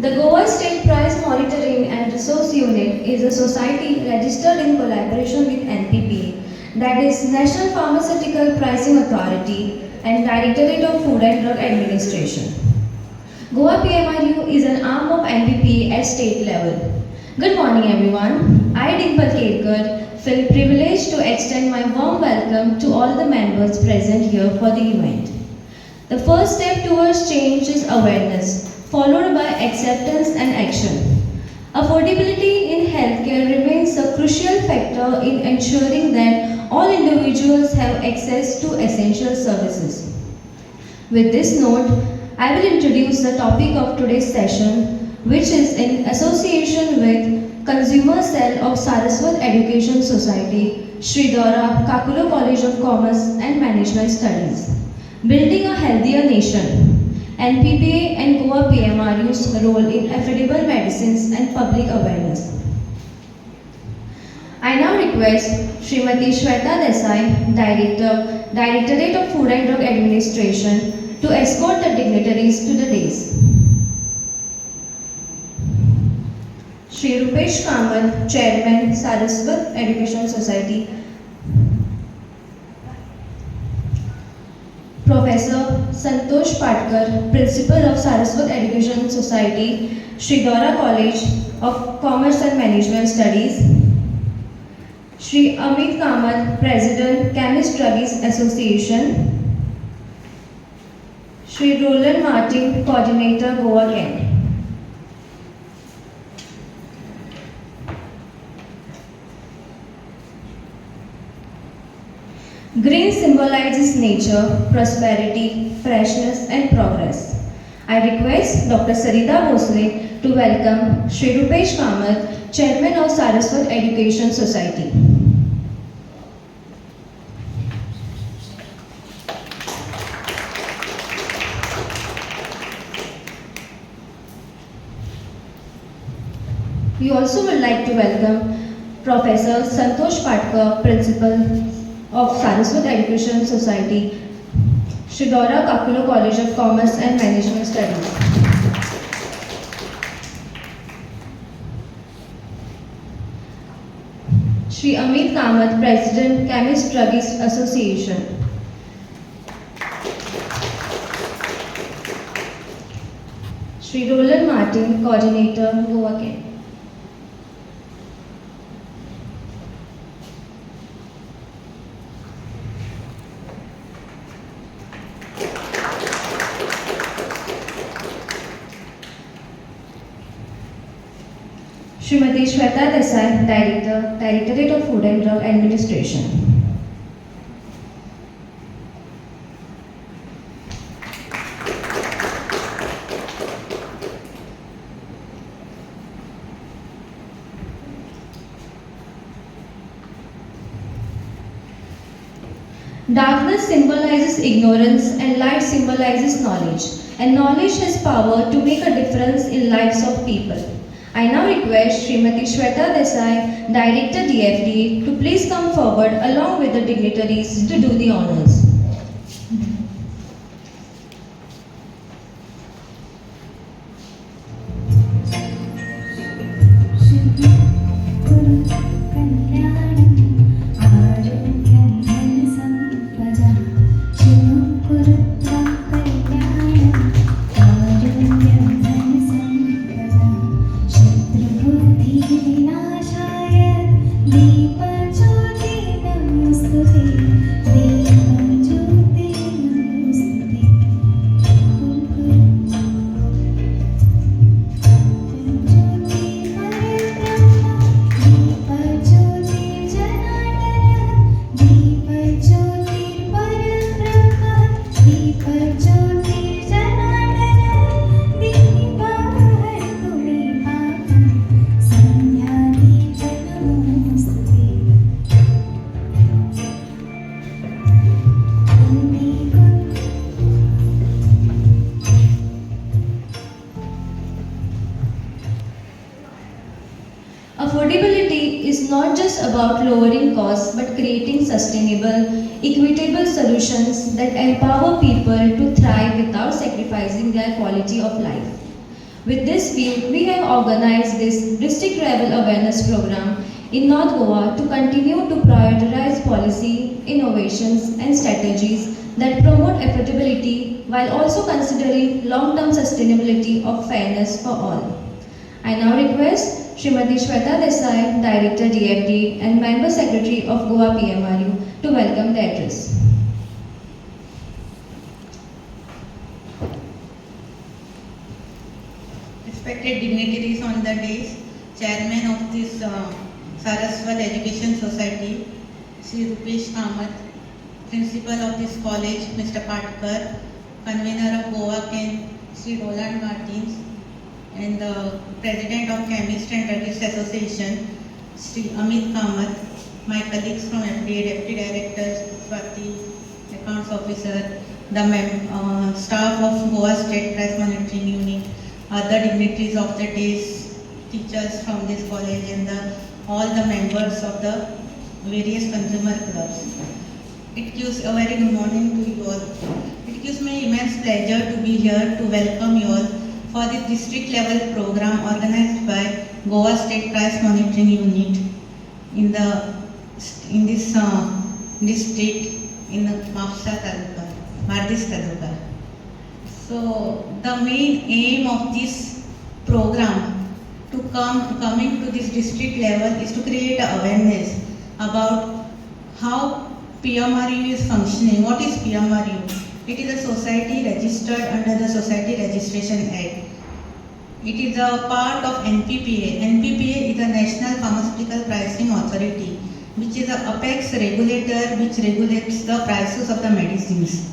The Goa State Price Monitoring and Resource Unit is a society registered in collaboration with NPPA, that is National Pharmaceutical Pricing Authority and Directorate of Food and Drug Administration. Goa PMRU is an arm of NPPA at state level. Good morning everyone. I, Dimple Ketkar, feel privileged to extend my warm welcome to all the members present here for the event. The first step towards change is awareness, followed by acceptance and action. Affordability in healthcare remains a crucial factor in ensuring that all individuals have access to essential services. With this note, I will introduce the topic of today's session, which is in association with Consumer Cell of Saraswat Education Society, Sridhara Kakulo College of Commerce and Management Studies. Building a healthier nation. NPPA and Goa PMRU's role in affordable medicines and public awareness. I now request Srimati Shweta Desai, Directorate of Food and Drug Administration, to escort the dignitaries to the dais. Shri Rupesh Kamath, Chairman, Saraswat Education Society. Professor Santosh Patkar, Principal of Saraswat Education Society, Sridhara College of Commerce and Management Studies. Shri Amit Kamath, President, Chemist Druggists Association. Shri Roland Martin, Coordinator, Goa Chem. Green symbolizes nature, prosperity, freshness and progress. I request Dr. Sarita Bhosle to welcome Shri Rupesh Kamath, Chairman of Saraswat Education Society. We also would like to welcome Professor Santosh Patkar, Principal of Saraswat Education Society, Sridhara Kakulo College of Commerce and Management Studies. Shri Amit Kamath, President, Chemist Druggists Association. Shri Roland Martin, Coordinator, Goa Chem. Srimati Shweta Desai, Directorate of Food and Drug Administration. Darkness symbolizes ignorance and light symbolizes knowledge. And knowledge has power to make a difference in lives of people. I now request Srimati Shweta Desai, Director DFDA, to please come forward along with the dignitaries to do the honors. Affordability is not just about lowering costs but creating sustainable, equitable solutions that empower people to thrive without sacrificing their quality of life. With this view, we have organized this district level awareness program in North Goa to continue to prioritize policy, innovations and strategies that promote affordability while also considering long-term sustainability of fairness for all. I now request Srimati Shweta Desai, Director DFD and Member Secretary of Goa PMRU to welcome the address. Respected dignitaries on the dais, Chairman of this Saraswat Education Society, Sri Rupesh Kamath, Principal of this college, Mr. Patkar, Convener of Goa Ken, Sri Roland Martins, and the President of Chemist and Druggist Association, Sri Amit Kamath, my colleagues from FDA, Deputy Director, Swati, Accounts Officer, the staff of Goa State Price Monitoring Unit, other dignitaries of the dais, teachers from this college, and all the members of the various consumer clubs. It gives a very good morning to you all. It gives me immense pleasure to be here to welcome you all for the district level program organized by Goa State Price Monitoring Unit in this district in Mapsa Taluka, Bardis Taluka. So the main aim of this program to coming to this district level is to create awareness about how PMRU is functioning. What is PMRU? It is a society registered under the Society Registration Act. It is a part of NPPA. NPPA is the National Pharmaceutical Pricing Authority, which is an apex regulator which regulates the prices of the medicines.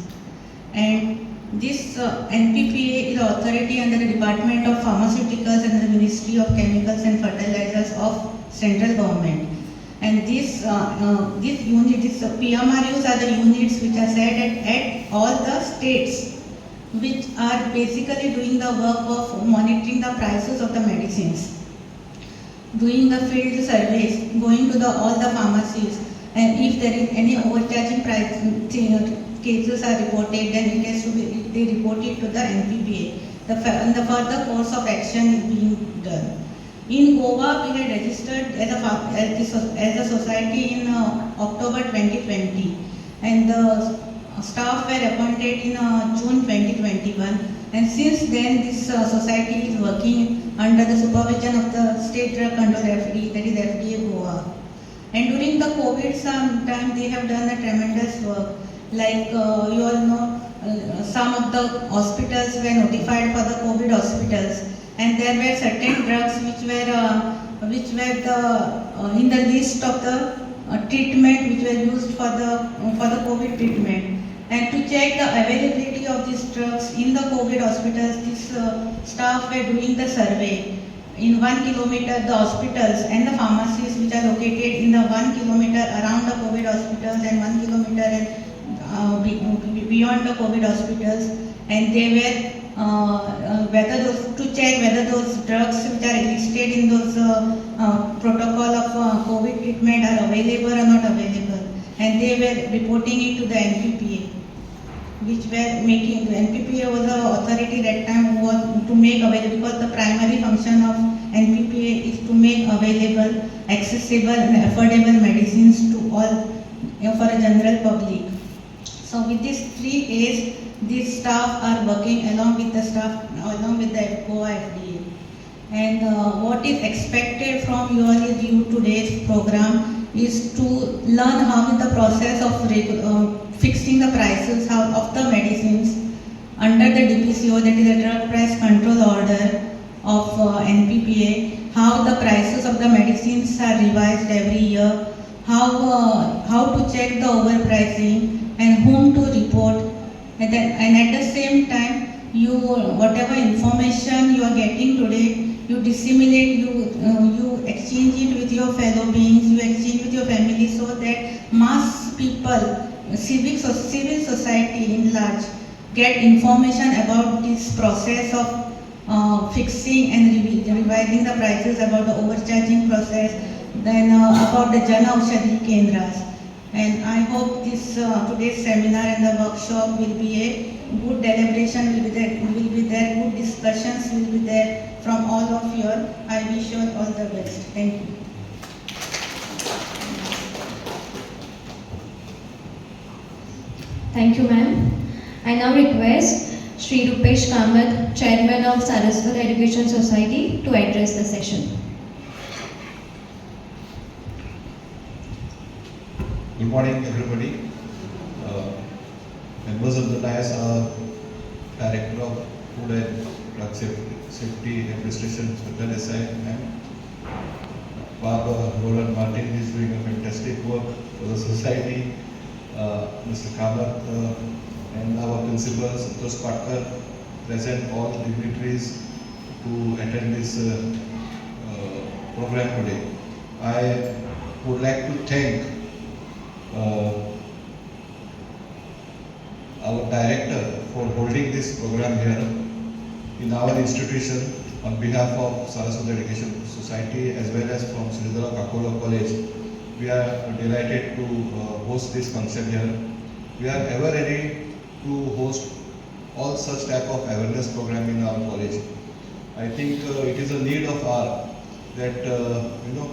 And this NPPA is the authority under the Department of Pharmaceuticals and the Ministry of Chemicals and Fertilizers of central government. And this PMRUs are the units which are set at all the states, which are basically doing the work of monitoring the prices of the medicines, doing the field surveys, going to all the pharmacies, and if there is any overcharging price cases are reported, then they report it to the NPPA. The further course of action is being done. In Goa, we had registered as a society in October 2020, and the staff were appointed in June 2021. And since then, this society is working under the supervision of the State Drug Control FDA, that is FDA Goa. And during the COVID time, they have done a tremendous work. Like you all know, some of the hospitals were notified for the COVID hospitals, and there were certain drugs which were in the list of the treatment which were used for the COVID treatment. And to check the availability of these drugs in the COVID hospitals, this staff were doing the survey. In 1 kilometer, the hospitals and the pharmacies which are located in the 1 kilometer around the COVID hospitals and 1 kilometer beyond the COVID hospitals, and they were to check whether those drugs which are listed in those protocol of COVID treatment are available or not available, and they were reporting it to the NPPA, which were making. The NPPA was the authority that time was to make available, because the primary function of NPPA is to make available, accessible and affordable medicines to all, for a general public. So with these 3 A's, these staff are working along with the Goa FDA. And what is expected from you all is today's program is to learn how is the process of fixing the prices of the medicines under the DPCO, that is the Drug Price Control Order of NPPA, how the prices of the medicines are revised every year, how to check the overpricing, and whom to report, and at the same time, whatever information you are getting today, you disseminate, you exchange it with your fellow beings, you exchange with your family, so that mass people, civil society in large, get information about this process of fixing and revising the prices, about the overcharging process, then about the Jan Aushadhi Kendras. And I hope this today's seminar and the workshop will be a good deliberation, will be there, good discussions will be there from all of you. I wish you all the best. Thank you. Thank you, ma'am. I now request Sri Rupesh Kamath, Chairman of Saraswat Education Society, to address the session. Good morning, everybody. Uh, Members of the dais are Director of Food and Drug Safety Administration, Special SI, and Barbara Roland Martin is doing a fantastic work for the society. Mr. Kamath and our principal, Santosh Patkar, present all dignitaries to attend this program today. I would like to thank our director for holding this program here in our institution on behalf of Saraswat Education Society as well as from Sridhara Kakula College. We are delighted to host this function here. We are ever ready to host all such type of awareness program in our college. I think it is a need of our that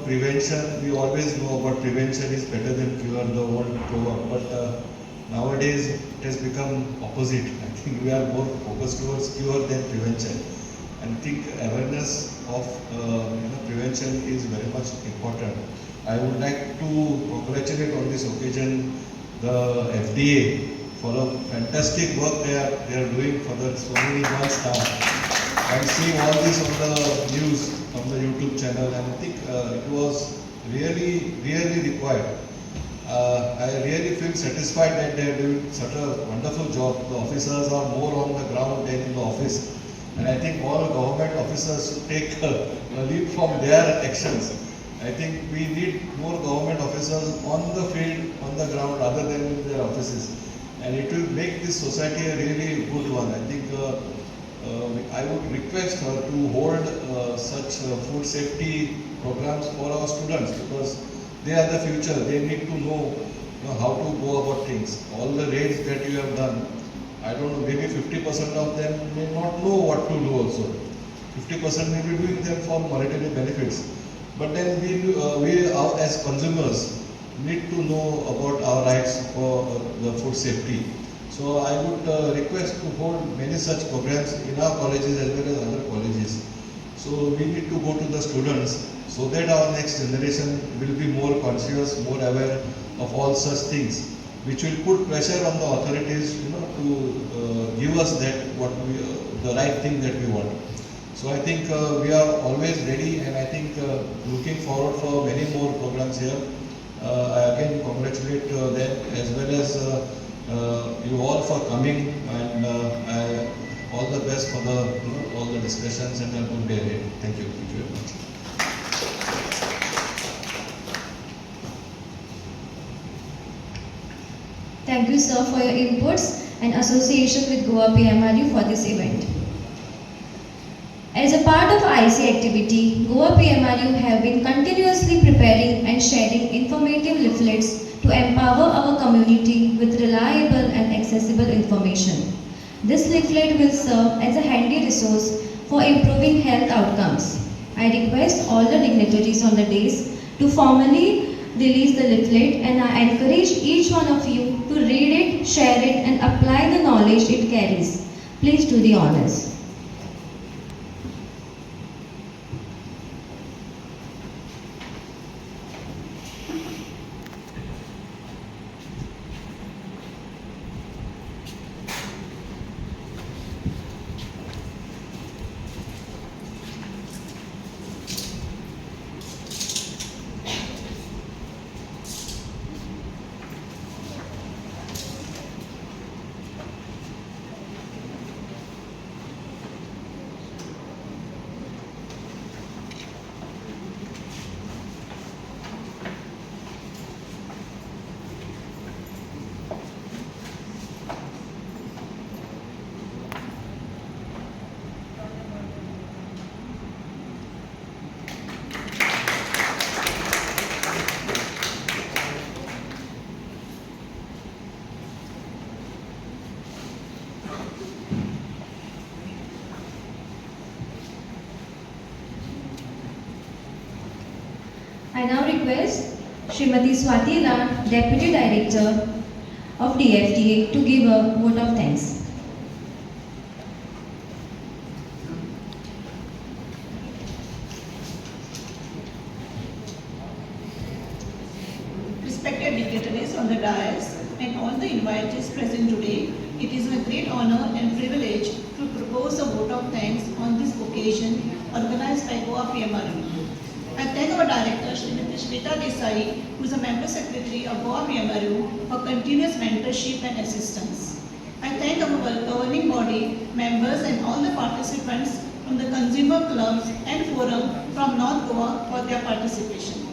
prevention. We always know about prevention is better than cure, the old proverb, but nowadays it has become opposite. I think we are more focused towards cure than prevention, and I think awareness of prevention is very much important. I would like to congratulate on this occasion the FDA for a fantastic work they are doing for so many months now. I'm seeing all this on the news, on the YouTube channel, and I think it was really required. I really feel satisfied that they are doing such a wonderful job. The officers are more on the ground than in the office, and I think all government officers should take a lead from their actions. I think we need more government officers on the field, on the ground, rather than in their offices, and it will make this society a really good one. I think I would request her to hold such food safety programs for our students, because they are the future. They need to know, how to go about things. All the raids that you have done, I don't know, maybe 50% of them may not know what to do also. 50% may be doing them for monetary benefits. But then we as consumers need to know about our rights for the food safety. So I would request to hold many such programs in our colleges as well as other colleges. So we need to go to the students so that our next generation will be more conscious, more aware of all such things, which will put pressure on the authorities, to give us the right thing that we want. So I think we are always ready, and I think looking forward for many more programs here. I again congratulate them as well as you all for coming, and all the best for all the discussions, and a good day ahead. Thank you. Thank you very much. Thank you, sir, for your inputs and association with Goa PMRU for this event. As a part of IC activity, Goa PMRU have been continuously preparing and sharing informative leaflets to empower our community with reliable and accessible information. This leaflet will serve as a handy resource for improving health outcomes. I request all the dignitaries on the dais to formally release the leaflet, and I encourage each one of you to read it, share it, and apply the knowledge it carries. Please do the honors. now request Srimati Swati Rao, Deputy Director of DFTA, to give a vote of thanks. Respected dignitaries on the dais and all the invitees present today, it is my great honor and privilege to propose a vote of thanks on this occasion organized by Goa PMRU. I thank our director, Srimati Shweta Desai, who is a member secretary of Goa PMRU, for continuous mentorship and assistance. I thank our governing body, members and all the participants from the consumer clubs and forum from North Goa for their participation.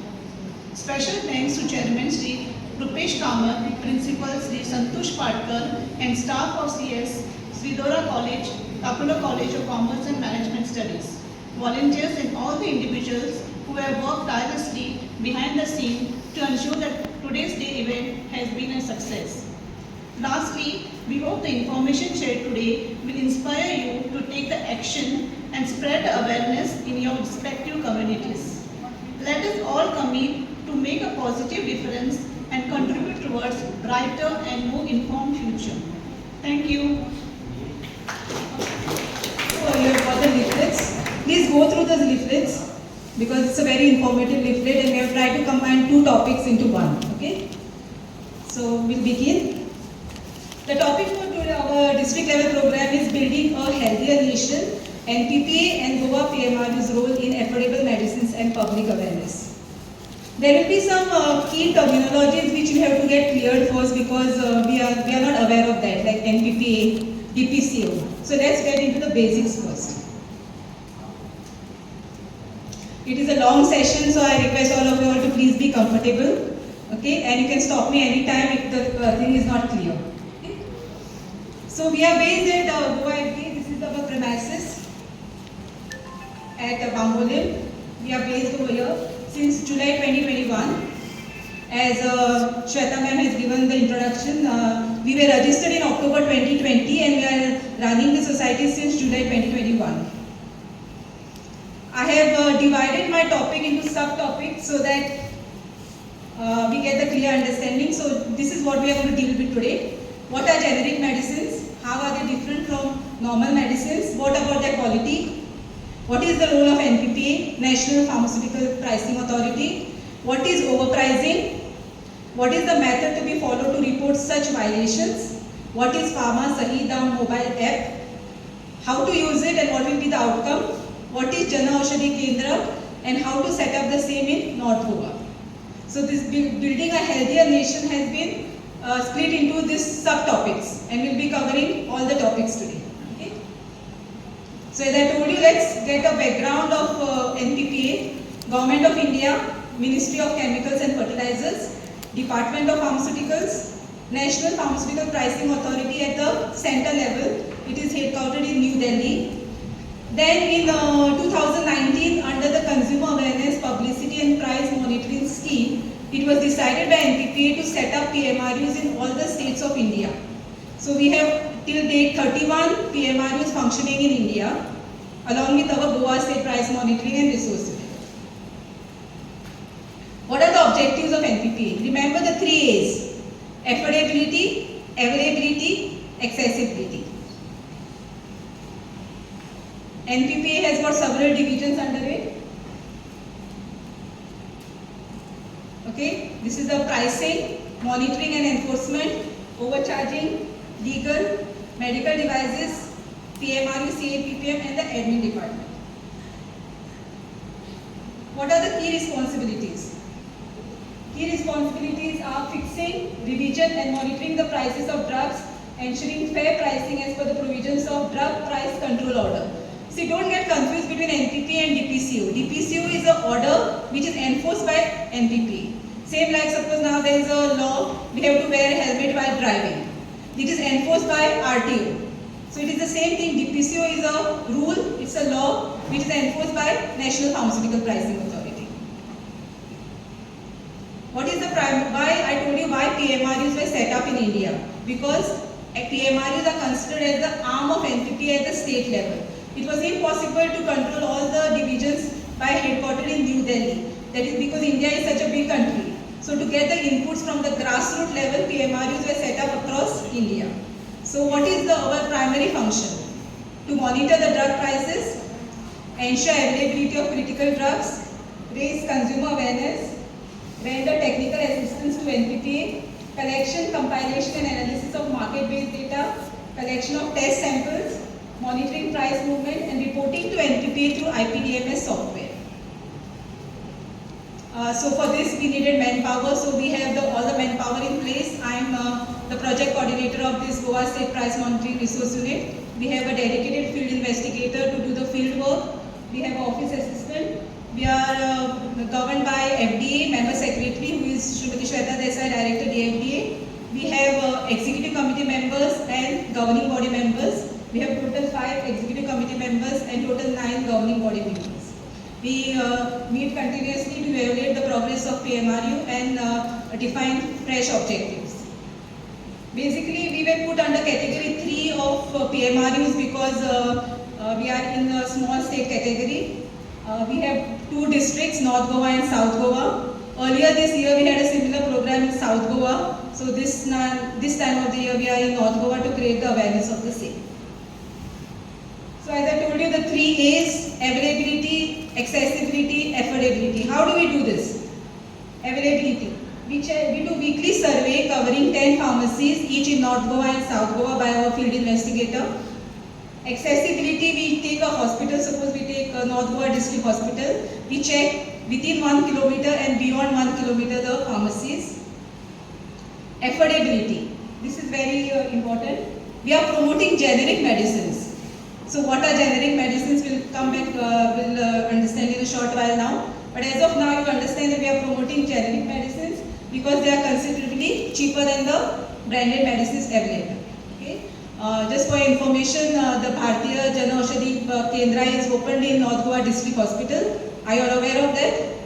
Special thanks to Chairman Sri Rupesh Kamath, Principal Sri Santosh Patkar and staff of CS, Sridhara College, Kapula College of Commerce and Management Studies, volunteers and all the individuals who have worked tirelessly behind the scene to ensure that today's day event has been a success. Lastly, we hope the information shared today will inspire you to take the action and spread the awareness in your respective communities. Let us all commit to make a positive difference and contribute towards brighter and more informed future. Thank you. So you have got the leaflets. Please go through those leaflets because it's a very informative leaflet and we have tried to combine two topics into one. Okay. So we'll begin. The topic for today, our district level program is Building a Healthier Nation, NPPA and Goa PMRU's role in affordable medicines and public awareness. There will be some key terminologies which you have to get cleared first because we are not aware of that, like NPPA, DPCO. So let's get into the basics first. It is a long session, so I request all of you all to please be comfortable. Okay, and you can stop me anytime if the thing is not clear. Okay? So we are based at Goa FD. This is our premises at Bambolim. We are based over here since July 2021. As Shweta ma'am has given the introduction, we were registered in October 2020 and we are running the society since July 2021. I have divided my topic into subtopics so that we get the clear understanding. So this is what we are going to deal with today. What are generic medicines? How are they different from normal medicines? What about their quality? What is the role of NPPA, National Pharmaceutical Pricing Authority? What is overpricing? What is the method to be followed to report such violations? What is Pharma Sahi Daam mobile app? How to use it and what will be the outcome? What is Jana Aushadhi Kendra and how to set up the same in North Goa? So this building a healthier nation has been split into these subtopics and we'll be covering all the topics today. Okay? So as I told you, let's get a background of NPPA, Government of India, Ministry of Chemicals and Fertilizers, Department of Pharmaceuticals, National Pharmaceutical Pricing Authority at the center level. It is headquartered in New Delhi. Then in 2019, under the Consumer Awareness, Publicity and Price Monitoring Scheme, it was decided by NPPA to set up PMRUs in all the states of India. So we have till date 31 PMRUs functioning in India, along with our Goa State Price Monitoring and Resource Unit. What are the objectives of NPPA? Remember the 3 A's: affordability, availability, accessibility. NPPA has got several divisions under it. Okay, this is the pricing, monitoring and enforcement, overcharging, legal, medical devices, PMRU, CAPPM and the admin department. What are the key responsibilities? Key responsibilities are fixing, revision and monitoring the prices of drugs, ensuring fair pricing as per the provisions of Drug Price Control Order. See, don't get confused between NPPA and DPCO. DPCO is an order which is enforced by NPPA. Same like suppose now there is a law, we have to wear a helmet while driving. It is enforced by RTO. So it is the same thing. DPCO is a rule, it's a law which is enforced by National Pharmaceutical Pricing Authority. What is the why I told you why PMRUs were set up in India? Because PMRUs are considered as the arm of NPPA at the state level. It was impossible to control all the divisions by headquartered in New Delhi. That is because India is such a big country. So to get the inputs from the grassroots level, PMRUs were set up across India. So what is our primary function? To monitor the drug prices, ensure availability of critical drugs, raise consumer awareness, render technical assistance to NPPA, collection, compilation and analysis of market-based data, collection of test samples, monitoring price movement and reporting to NPPA through IPDMS software. So for this we needed manpower, so we have all the manpower in place. I am the project coordinator of this Goa State Price Monitoring Resource Unit. We have a dedicated field investigator to do the field work. We have an office assistant. We are governed by FDA, member secretary who is Srimati Shweta Desai, director DFDA. We have executive committee members and governing body members. We have total 5 executive committee members and total 9 governing body members. We meet continuously to evaluate the progress of PMRU and define fresh objectives. Basically, we were put under category 3 of PMRUs because we are in a small state category. We have 2 districts, North Goa and South Goa. Earlier this year, we had a similar program in South Goa. So this time of the year, we are in North Goa to create the awareness of the same. So as I told you, the 3 A's, availability, accessibility, affordability. How do we do this? Availability. We do weekly survey covering 10 pharmacies, each in North Goa and South Goa by our field investigator. Accessibility, we take a hospital, suppose we take North Goa District Hospital. We check within 1 kilometer and beyond 1 kilometer the pharmacies. Affordability. This is very important. We are promoting generic medicines. So what are generic medicines? We'll come back, we'll understand in a short while now. But as of now, you understand that we are promoting generic medicines because they are considerably cheaper than the branded medicines available. Okay? Just for your information, the Bharatiya Jan Aushadhi Kendra is opened in North Goa District Hospital. Are you all aware of that?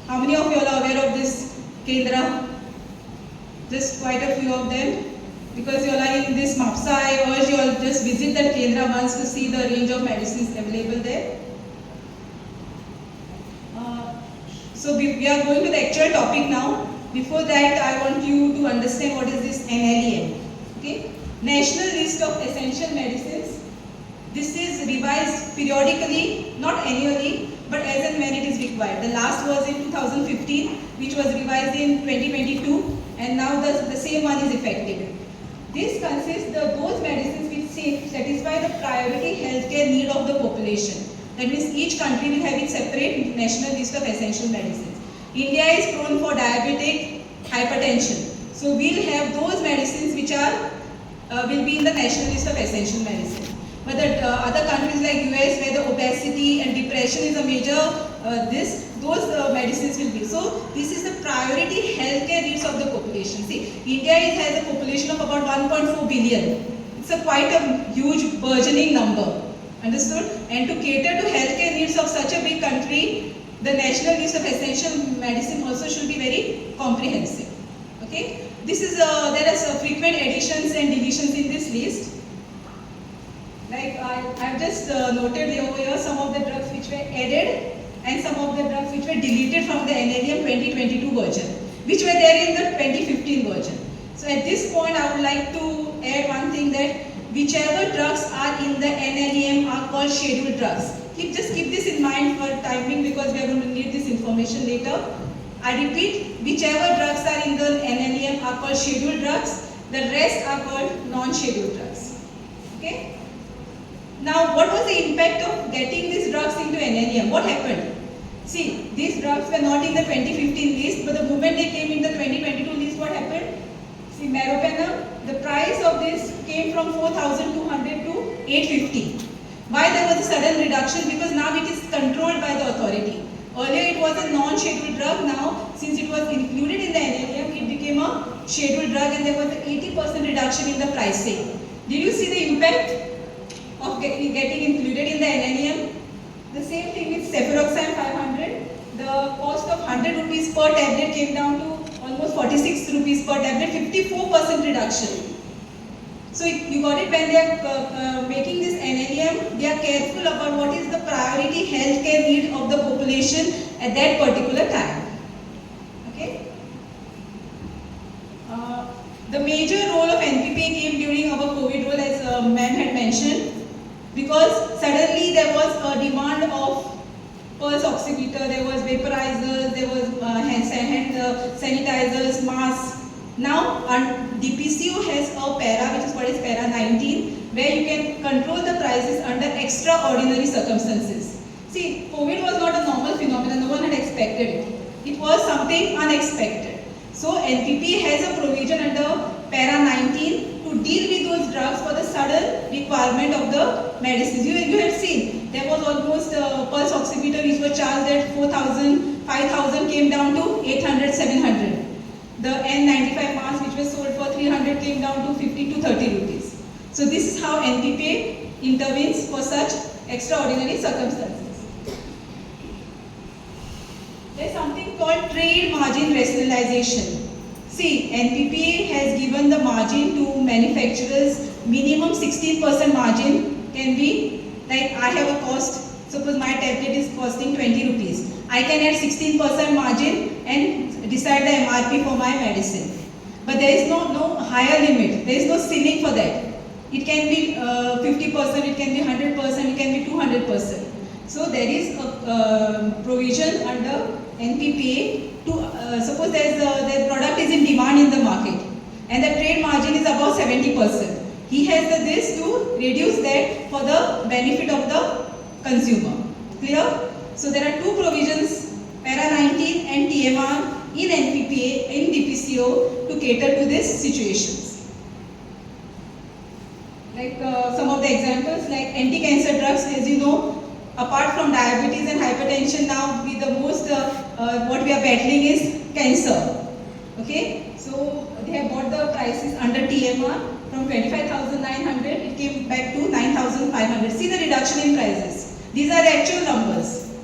How many of you are aware of this Kendra? Just quite a few of them. Because you all are in this MAPSA, I urge you all just visit that Kendra once to see the range of medicines available there. So we are going to the actual topic now. Before that, I want you to understand what is this NLEM. Okay? National List of Essential Medicines. This is revised periodically, not annually, but as and when it is required. The last was in 2015, which was revised in 2022, and now the same one is effective. This consists of those medicines which satisfy the priority healthcare need of the population. That means each country will have its separate national list of essential medicines. India is prone for diabetic, hypertension. So we'll have those medicines which are will be in the national list of essential medicines. But the other countries like US where the obesity and depression is a major those medicines will be. So this is the priority healthcare needs of the population. See, India has a population of about 1.4 billion. It's quite a huge burgeoning number. Understood? And to cater to healthcare needs of such a big country, the national list of essential medicine also should be very comprehensive. Okay? This is there are some frequent additions and deletions in this list. Like I've just noted over here some of the drugs which were added and some of the drugs which were deleted from the NLEM 2022 version, which were there in the 2015 version. So at this point, I would like to add one thing, that whichever drugs are in the NLEM are called scheduled drugs. Just keep this in mind for timing because we are going to need this information later. I repeat, whichever drugs are in the NLEM are called scheduled drugs. The rest are called non-scheduled drugs. Okay? Now, what was the impact of getting these drugs into NLEM? What happened? See, these drugs were not in the 2015 list, but the moment they came in the 2022 list, what happened? See, Meropenem, the price of this came from 4,200 to 850. Why there was a sudden reduction? Because now it is controlled by the authority. Earlier it was a non-scheduled drug. Now, since it was included in the NLEM, it became a scheduled drug and there was an 80% reduction in the pricing. Did you see the impact of getting included in the NLEM? The same thing with Cefuroxime 500. The cost of 100 rupees per tablet came down to almost 46 rupees per tablet, 54% reduction. So you got it, when they are making this NLEM, they are careful about what is the priority healthcare need of the population at that particular time. Okay. The major role of NPPA came during our COVID role, as ma'am had mentioned, because suddenly there was a demand of pulse oximeter, there was vaporizers, there was hand sanitizers, masks. Now DPCO has a para which is called as para 19, where you can control the prices under extraordinary circumstances. See, COVID was not a normal phenomenon, no one had expected it. It was something unexpected. So NPPA has a provision under para 19 to deal with those drugs for the sudden requirement of the medicines. You had seen, there was almost pulse oximeter which were charged at 4,000, 5,000 came down to 800, 700. The N95 mask which was sold for 300 came down to 50 to 30 rupees. So this is how NPPA intervenes for such extraordinary circumstances. There is something called trade margin rationalization. See, NPPA has given the margin to manufacturers, minimum 16% margin can be, like I have a cost, suppose my tablet is costing 20 rupees. I can add 16% margin and decide the MRP for my medicine. But there is no higher limit, there is no ceiling for that. It can be 50%, it can be 100%, it can be 200%. So there is a provision under NPPA to, suppose the product is in demand in the market and the trade margin is about 70%. He has this to reduce that for the benefit of the consumer. Clear? So there are two provisions, para 19 and TMR in NPPA, in DPCO to cater to these situations. Like some of the examples, like anti-cancer drugs, as you know, apart from diabetes and hypertension, now the most what we are battling is cancer. Okay, so they have bought the prices under TMR from 25,900, it came back to 9,500. See the reduction in prices. These are the actual numbers.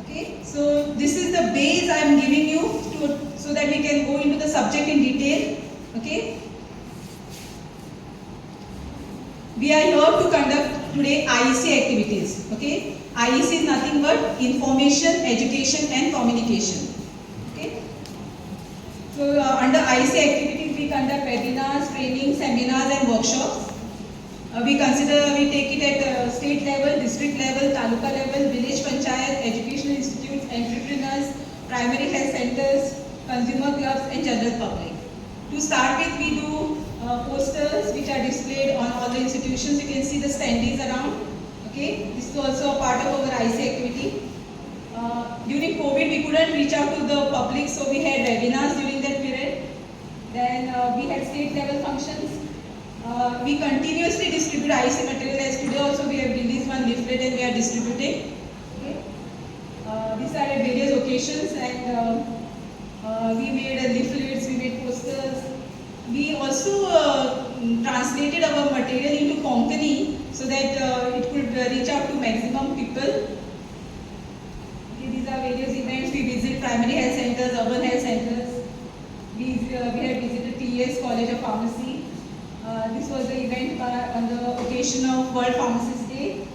Okay, so this is the base I am giving you so that we can go into the subject in detail. Okay. We are here to conduct today IEC activities. Okay, IEC is nothing but information, education and communication. Okay. So under IEC activities we conduct webinars, training, seminars and workshops. We take it at state level, district level, taluka level, village panchayat, educational institutes, entrepreneurs, primary health centers, consumer clubs and general public. To start with, we do posters which are displayed on all the institutions. You can see the standees around. Okay, this is also a part of our IC activity. During COVID, we couldn't reach out to the public, so we had webinars during that period. Then we had state level functions. We continuously distribute IC material. As today also we have released one leaflet and we are distributing. Okay. These are at various occasions, and we made leaflets, we made posters. We also translated our material into Konkani so that it could reach out to maximum people. Okay, these are various events. We visit primary health centers, urban health centers. We had visited TES College of Pharmacy. This was the event on the occasion of World Pharmacist Day.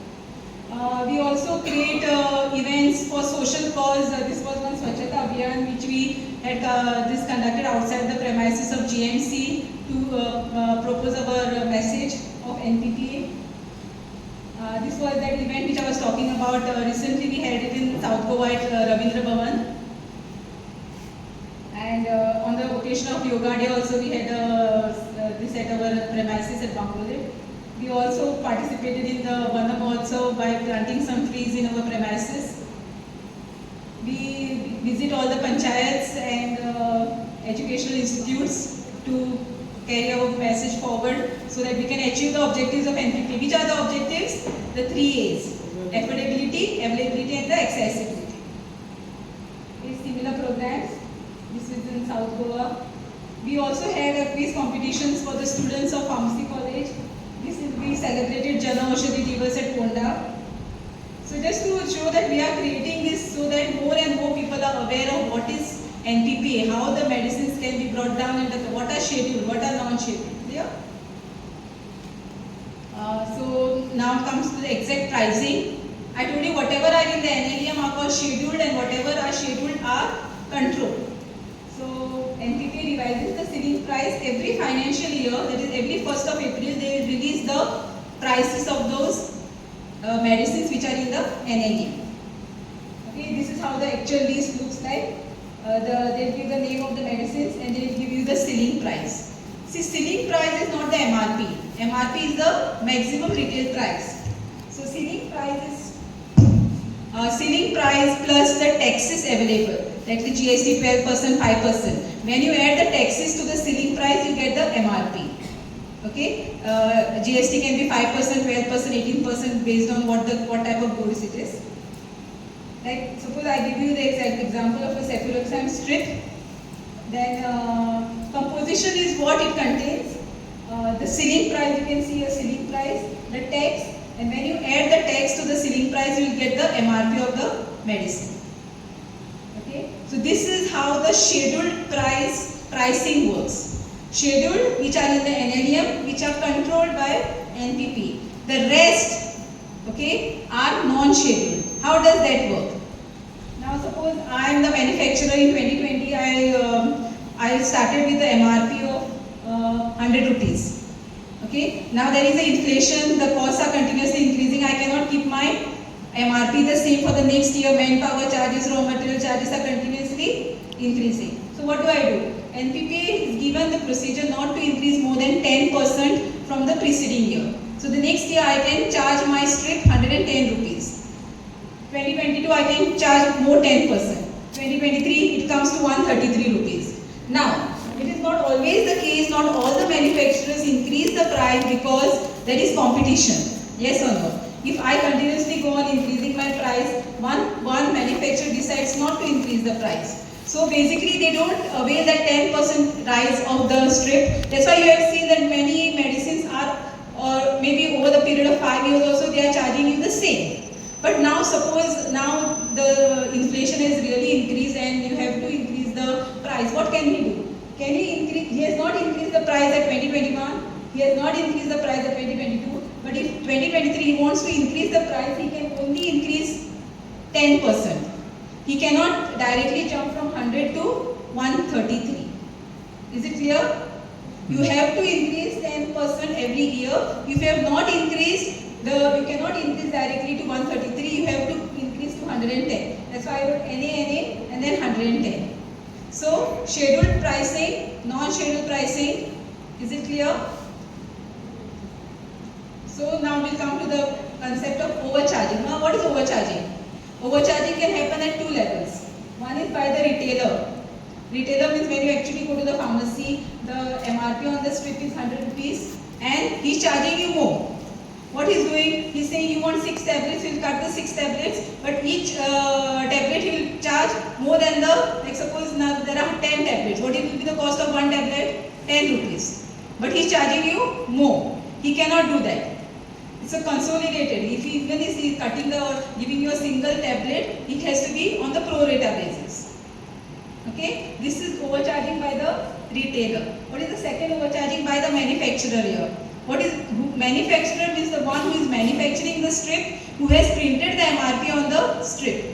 We also create events for social cause. This was one Swachhata Abhiyan which we had conducted outside the premises of GMC to propose our message of NPPA. This was that event which I was talking about. Recently we held it in South Goa at Ravindra Bhavan. And on the occasion of Yoga Day also we had this at our premises at Bangladesh. We also participated in the Vana Mahotsav by planting some trees in our premises. We visit all the panchayats and educational institutes to carry our message forward so that we can achieve the objectives of NPP. Which are the objectives? The 3 A's: affordability, availability and the accessibility. These similar programs. This is in South Goa. We also had quiz competitions for the students of Pharmacy College. We celebrated Jana Aushadhi Divas at Ponda. So just to show that we are creating this so that more and more people are aware of what is NPPA, how the medicines can be brought down and what are scheduled, what are non-scheduled. Clear? So now comes to the exact pricing. I told you whatever are in the NLEM are called scheduled and whatever are scheduled are controlled. So NPPA revises the ceiling price every financial year, that is every 1st of April they will release the prices of those medicines which are in the NLEM. Okay, this is how the actual list looks like. They will give the name of the medicines and they will give you the ceiling price. See, ceiling price is not the MRP. MRP is the maximum retail price. So ceiling price is ceiling price plus the taxes available, like the GST 12%, 5%. When you add the taxes to the ceiling price, you get the MRP. Okay, GST can be 5%, 12%, 18% based on what type of goods it is. Like suppose I give you the exact example of a cefuroxime strip. Then composition is what it contains. The ceiling price, you can see a ceiling price, the tax, and when you add the tax to the ceiling price, you will get the MRP of the medicine. Okay, so this is how the scheduled pricing works. Scheduled, which are in the NLEM, which are controlled by NPP. The rest, okay, are non-scheduled. How does that work? Now suppose I am the manufacturer in 2020, I started with the MRP of 100 rupees. Okay, now there is a inflation, the costs are continuously increasing, I cannot keep my MRP the same for the next year, manpower charges, raw material charges are continuously increasing. So what do? NPPA is given the procedure not to increase more than 10% from the preceding year. So the next year I can charge my strip 110 rupees. 2022 I can charge more 10%. 2023 it comes to 133 rupees. Now, it is not always the case, not all the manufacturers increase the price because there is competition. Yes or no? If I continuously go on increasing my price, one manufacturer decides not to increase the price. So basically they don't avail that 10% rise of the strip. That's why you have seen that many medicines are, or maybe over the period of 5 years also, they are charging you the same. But now suppose now the inflation has really increased and you have to increase the price. What can he do? Can he increase? He has not increased the price at 2021. He has not increased the price at 2022. But if 2023 he wants to increase the price, he can only increase 10%. He cannot directly jump from 100 to 133. Is it clear? You have to increase 10% every year. If you have not increased, you cannot increase directly to 133. You have to increase to 110. That's why I wrote NA, and then 110. So scheduled pricing, non-scheduled pricing. Is it clear? So now we'll come to the concept of overcharging. Now what is overcharging? Overcharging can happen at 2 levels. One is by the retailer. Retailer means when you actually go to the pharmacy, the MRP on the strip is 100 rupees and he's charging you more. What he's doing, he's saying you want 6 tablets, he'll cut the 6 tablets, but each tablet he will charge more than the, like suppose now there are 10 tablets. What will be the cost of one tablet? 10 rupees. But he's charging you more. He cannot do that. It's a consolidated. If he even is cutting or giving you a single tablet, it has to be on the pro rata basis. Okay, this is overcharging by the retailer. What is the second overcharging? By the manufacturer here. What is manufacturer? Means the one who is manufacturing the strip, who has printed the MRP on the strip.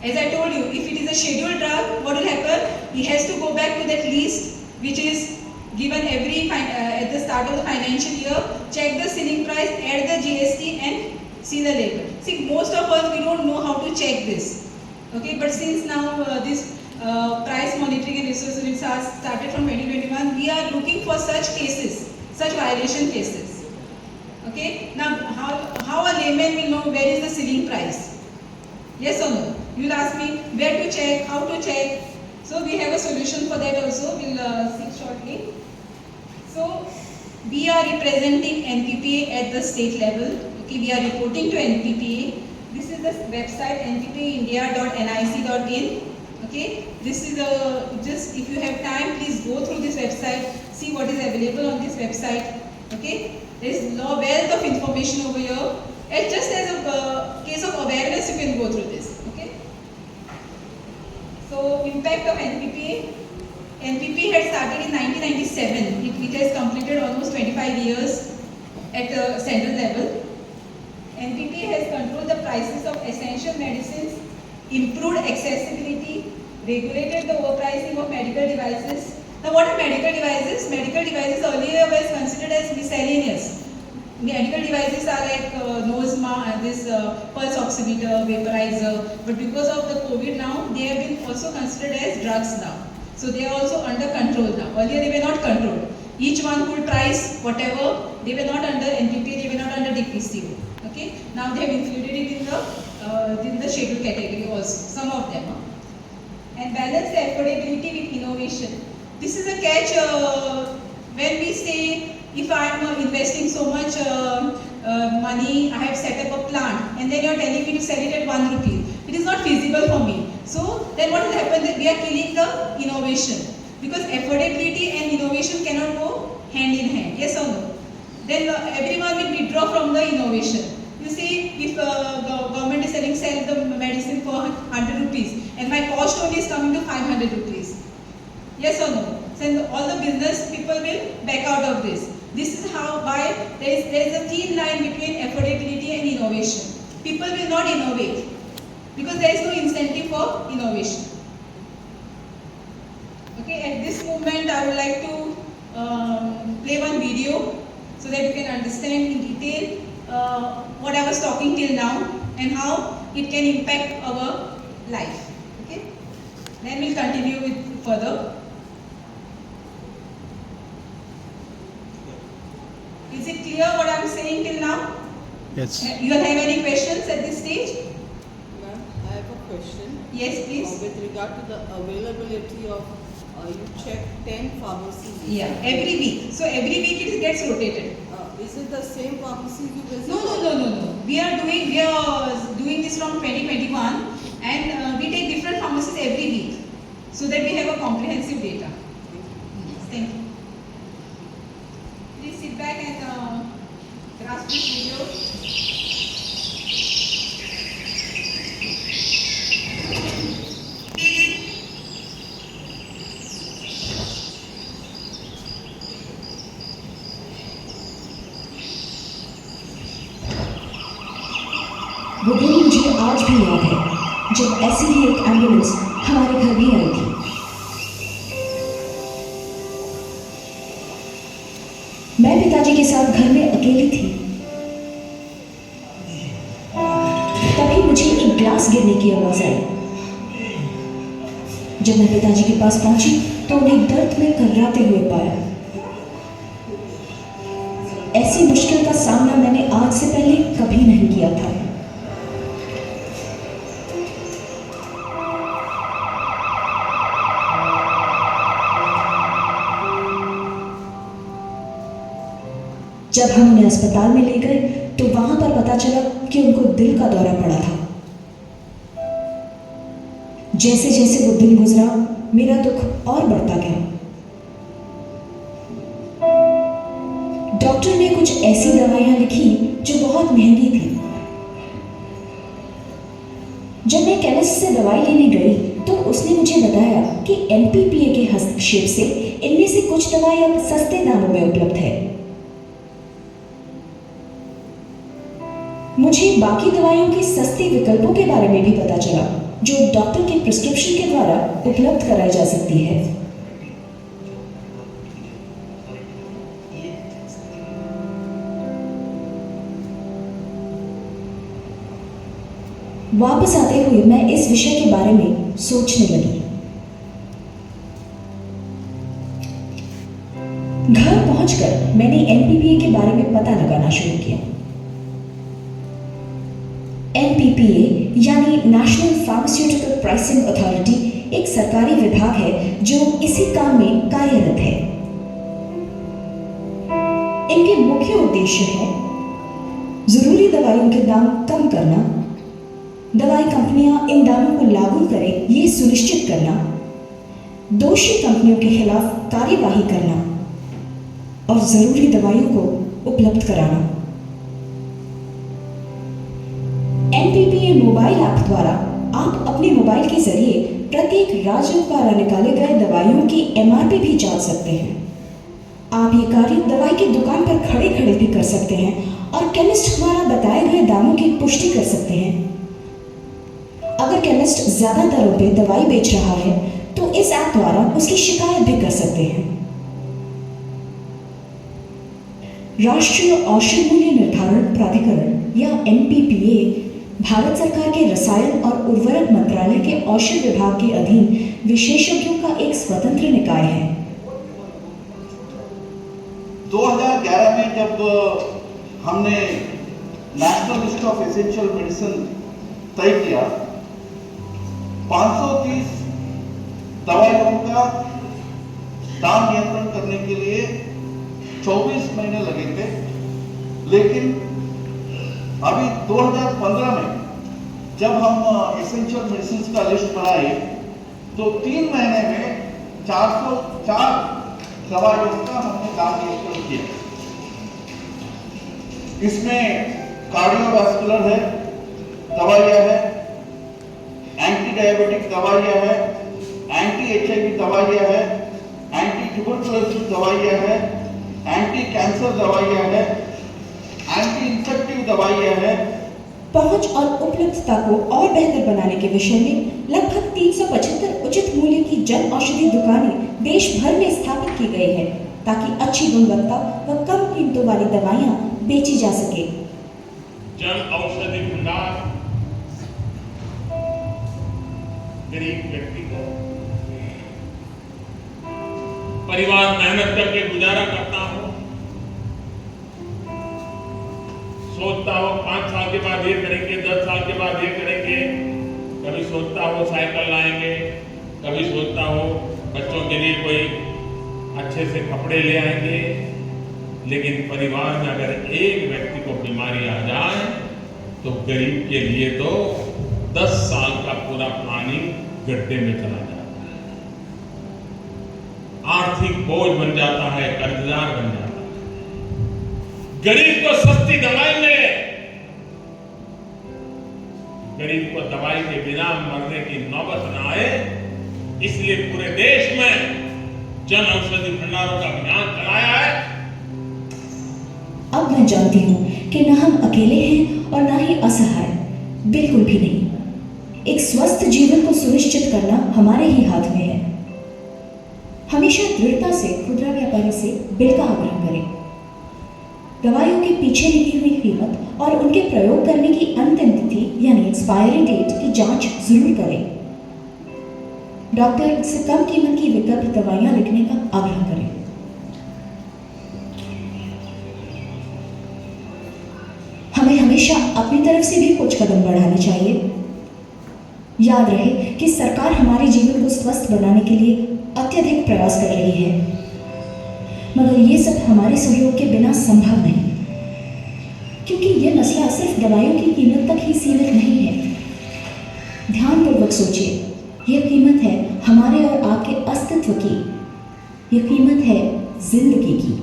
As I told you, if it is a scheduled drug, what will happen? He has to go back to that list which is given every at the start of the financial year, check the selling price, add the GST and see the label. See, most of us, we don't know how to check this. Okay, but since now this price monitoring and resource units are started from 2021, we are looking for such cases, such violation cases. Okay, now how a layman will know where is the selling price? Yes or no? You will ask me where to check, how to check. So we have a solution for that also, we will see shortly. So we are representing NPPA at the state level. Okay, we are reporting to NPPA. This is the website nppaindia.nic.in. Okay, this is just if you have time, please go through this website, see what is available on this website. Okay, there is wealth of information over here. And just as a case of awareness, you can go through this. Okay. So impact of NPPA. NPPA had started in 1997. It has completed almost 25 years at the central level. NPPA has controlled the prices of essential medicines, improved accessibility, regulated the overpricing of medical devices. Now, what are medical devices? Medical devices earlier were considered as miscellaneous. Medical devices are like nose mask, this pulse oximeter, vaporizer, but because of the COVID now, they have been also considered as drugs now. So they are also under control now. Earlier they were not controlled. Each one could price whatever. They were not under NPPA, they were not under DPCO. Okay. Now they have included it in the scheduled category also. Some of them. And balance the affordability with innovation. This is a catch when we say, if I am investing so much money, I have set up a plant, and then you are telling me to sell it at 1 rupee. It is not feasible for me. So then what will happen? That we are killing the innovation, because affordability and innovation cannot go hand in hand. Yes or no? Then everyone will withdraw from the innovation. You see, if government is selling the medicine for 100 rupees, and my cost only is coming to 500 rupees. Yes or no? So all the business people will back out of this. This is why there is a thin line between affordability and innovation. People will not innovate because there is no incentive for innovation. Okay, at this moment I would like to play one video so that you can understand in detail what I was talking till now and how it can impact our life. Okay, then we'll continue with further. Is it clear what I am saying till now? Yes. You have any questions at this stage? Ma'am, I have a question. Yes, please. With regard to the availability of, you check 10 pharmacies. Yeah, every week. So every week it gets rotated. Is it the same pharmacy you visit? No. We are doing this from 2021, and we take different pharmacies every week, so that we have a comprehensive data. Thank you. Please sit back and grasp this video. वो दिन मुझे आज भी याद है जब ऐसी ही एक एम्बुलेंस हमारे घर भी आई थी। मैं पिताजी के साथ घर में अकेली थी। तभी मुझे एक ग्लास गिरने की आवाज आई। जब मैं पिताजी के पास पहुंची तो उन्हें दर्द में कर्राते हुए पाया। ऐसी मुश्किल का सामना मैंने आज से पहले कभी नहीं किया था। जब हम उन्हें अस्पताल में ले गए तो वहां पर पता चला कि उनको दिल का दौरा पड़ा था। जैसे जैसे वो दिन गुजरा मेरा दुख और बढ़ता गया। डॉक्टर ने कुछ ऐसी दवाइयां लिखी जो बहुत महंगी थी। जब मैं केमिस्ट से दवाई लेने गई तो उसने मुझे बताया कि एनपीपीए के हस्तक्षेप से इनमें से कुछ दवाई अब सस्ते दामों में उपलब्ध है। मुझे बाकी दवाइयों के सस्ते विकल्पों के बारे में भी पता चला जो डॉक्टर के प्रिस्क्रिप्शन के द्वारा उपलब्ध कराई जा सकती है। वापस आते हुए मैं इस विषय के बारे में सोचने लगी। घर पहुंचकर मैंने एनपीपीए के बारे में पता लगाना शुरू किया। एनपीपीए यानी नेशनल फार्मास्यूटिकल प्राइसिंग अथॉरिटी एक सरकारी विभाग है जो इसी काम में कार्यरत है। इनके मुख्य उद्देश्य है जरूरी दवाइयों के दाम कम करना, दवाई कंपनियां इन दामों को लागू करें ये सुनिश्चित करना, दोषी कंपनियों के खिलाफ कार्यवाही करना और जरूरी दवाइयों को उपलब्ध कराना। एनपीपीए मोबाइल ऐप द्वारा आप अपने मोबाइल के जरिए प्रत्येक राज्य द्वारा निकाले गए दवाइयों की एमआरपी भी जान सकते हैं। आप ये कार्य दवाई की दुकान पर खड़े खड़े भी कर सकते हैं और केमिस्ट द्वारा बताए गए दामों की पुष्टि कर सकते हैं। अगर केमिस्ट ज्यादा दरों पे दवाई बेच रहा है तो इस ऐप द्वारा उसकी शिकायत भी कर सकते हैं। राष्ट्रीय औषध मूल्य निर्धारण प्राधिकरण या NPPA भारत सरकार के रसायन और उर्वरक मंत्रालय के औषध विभाग के अधीन विशेषज्ञों का एक स्वतंत्र निकाय है। 2011 में जब हमने national list of essential medicine तय किया, 530 दवाइयों का दाम नियंत्रण करने के लिए 24 महीने लगे थे, लेकिन अभी 2015 में जब हम एसेंशियल मेडिसिन का लिस्ट बनाए तो 3 महीने में 404 दवाइयों का हमने दाम नियंत्रण किया। इसमें कार्डियोवैस्कुलर है दवाइयां है, एंटी डायबिटिक दवाइयां है, एंटी HIV दवाइयां है, एंटी ट्यूबरकुलोसिस दवाइयां है, एंटी कैंसर दवाइयां है, एंटी इंफेक्टिव दवाइयां है। पहुंच और उपलब्धता को और बेहतर बनाने के विषय में लगभग 375 उचित मूल्य की जन औषधि दुकानें देश भर में स्थापित की गई है ताकि अच्छी गुणवत्ता व कम कीमतों वाली दवाइयां बेची जा सके। जन औषधि भंडार गरीब व्यक्ति को, परिवार मेहनत करके गुजारा करता हो, सोचता हो 5 साल के बाद ये करेंगे, 10 साल के बाद ये करेंगे, कभी सोचता हो साइकिल लाएंगे, कभी सोचता हो बच्चों के लिए कोई अच्छे से कपड़े ले आएंगे, लेकिन परिवार में अगर एक व्यक्ति को बीमारी आ जाए तो गरीब के लिए तो 10 साल का पूरा प्लानिंग गड्ढे में चला जाता है, आर्थिक बोझ बन जाता है, कर्जदार बन जाता है। गरीब को सस्ती दवाई मिले, गरीब को दवाई के बिना मरने की नौबत न आए, इसलिए पूरे देश में जन औषधि भंडारों का अभियान चलाया है। अब मैं जानती हूँ कि न हम अकेले हैं और न ही असहाय, बिल्कुल भी नहीं। एक स्वस्थ जीवन को सुनिश्चित करना हमारे ही हाथ में है। हमेशा दृढ़ता से खुदरा व्यापारी से बिल का आग्रह करें। दवाइयों के पीछे लिखी हुई कीमत और उनके प्रयोग करने की अंतिम तिथि यानी एक्सपायरी डेट की जांच जरूर करें। डॉक्टर से कम कीमत की विकल्प दवाइयां लिखने का आग्रह करें। हमें हमेशा अपनी तरफ से भी कुछ कदम बढ़ाने चाहिए। याद रहे कि सरकार हमारे जीवन को स्वस्थ बनाने के लिए अत्यधिक प्रयास कर रही है, मगर ये सब हमारे सहयोग के बिना संभव नहीं, क्योंकि ये मसला सिर्फ दवाइयों की कीमत तक ही सीमित नहीं है। ध्यानपूर्वक सोचिए, यह कीमत है हमारे और आपके अस्तित्व की, यह कीमत है जिंदगी की।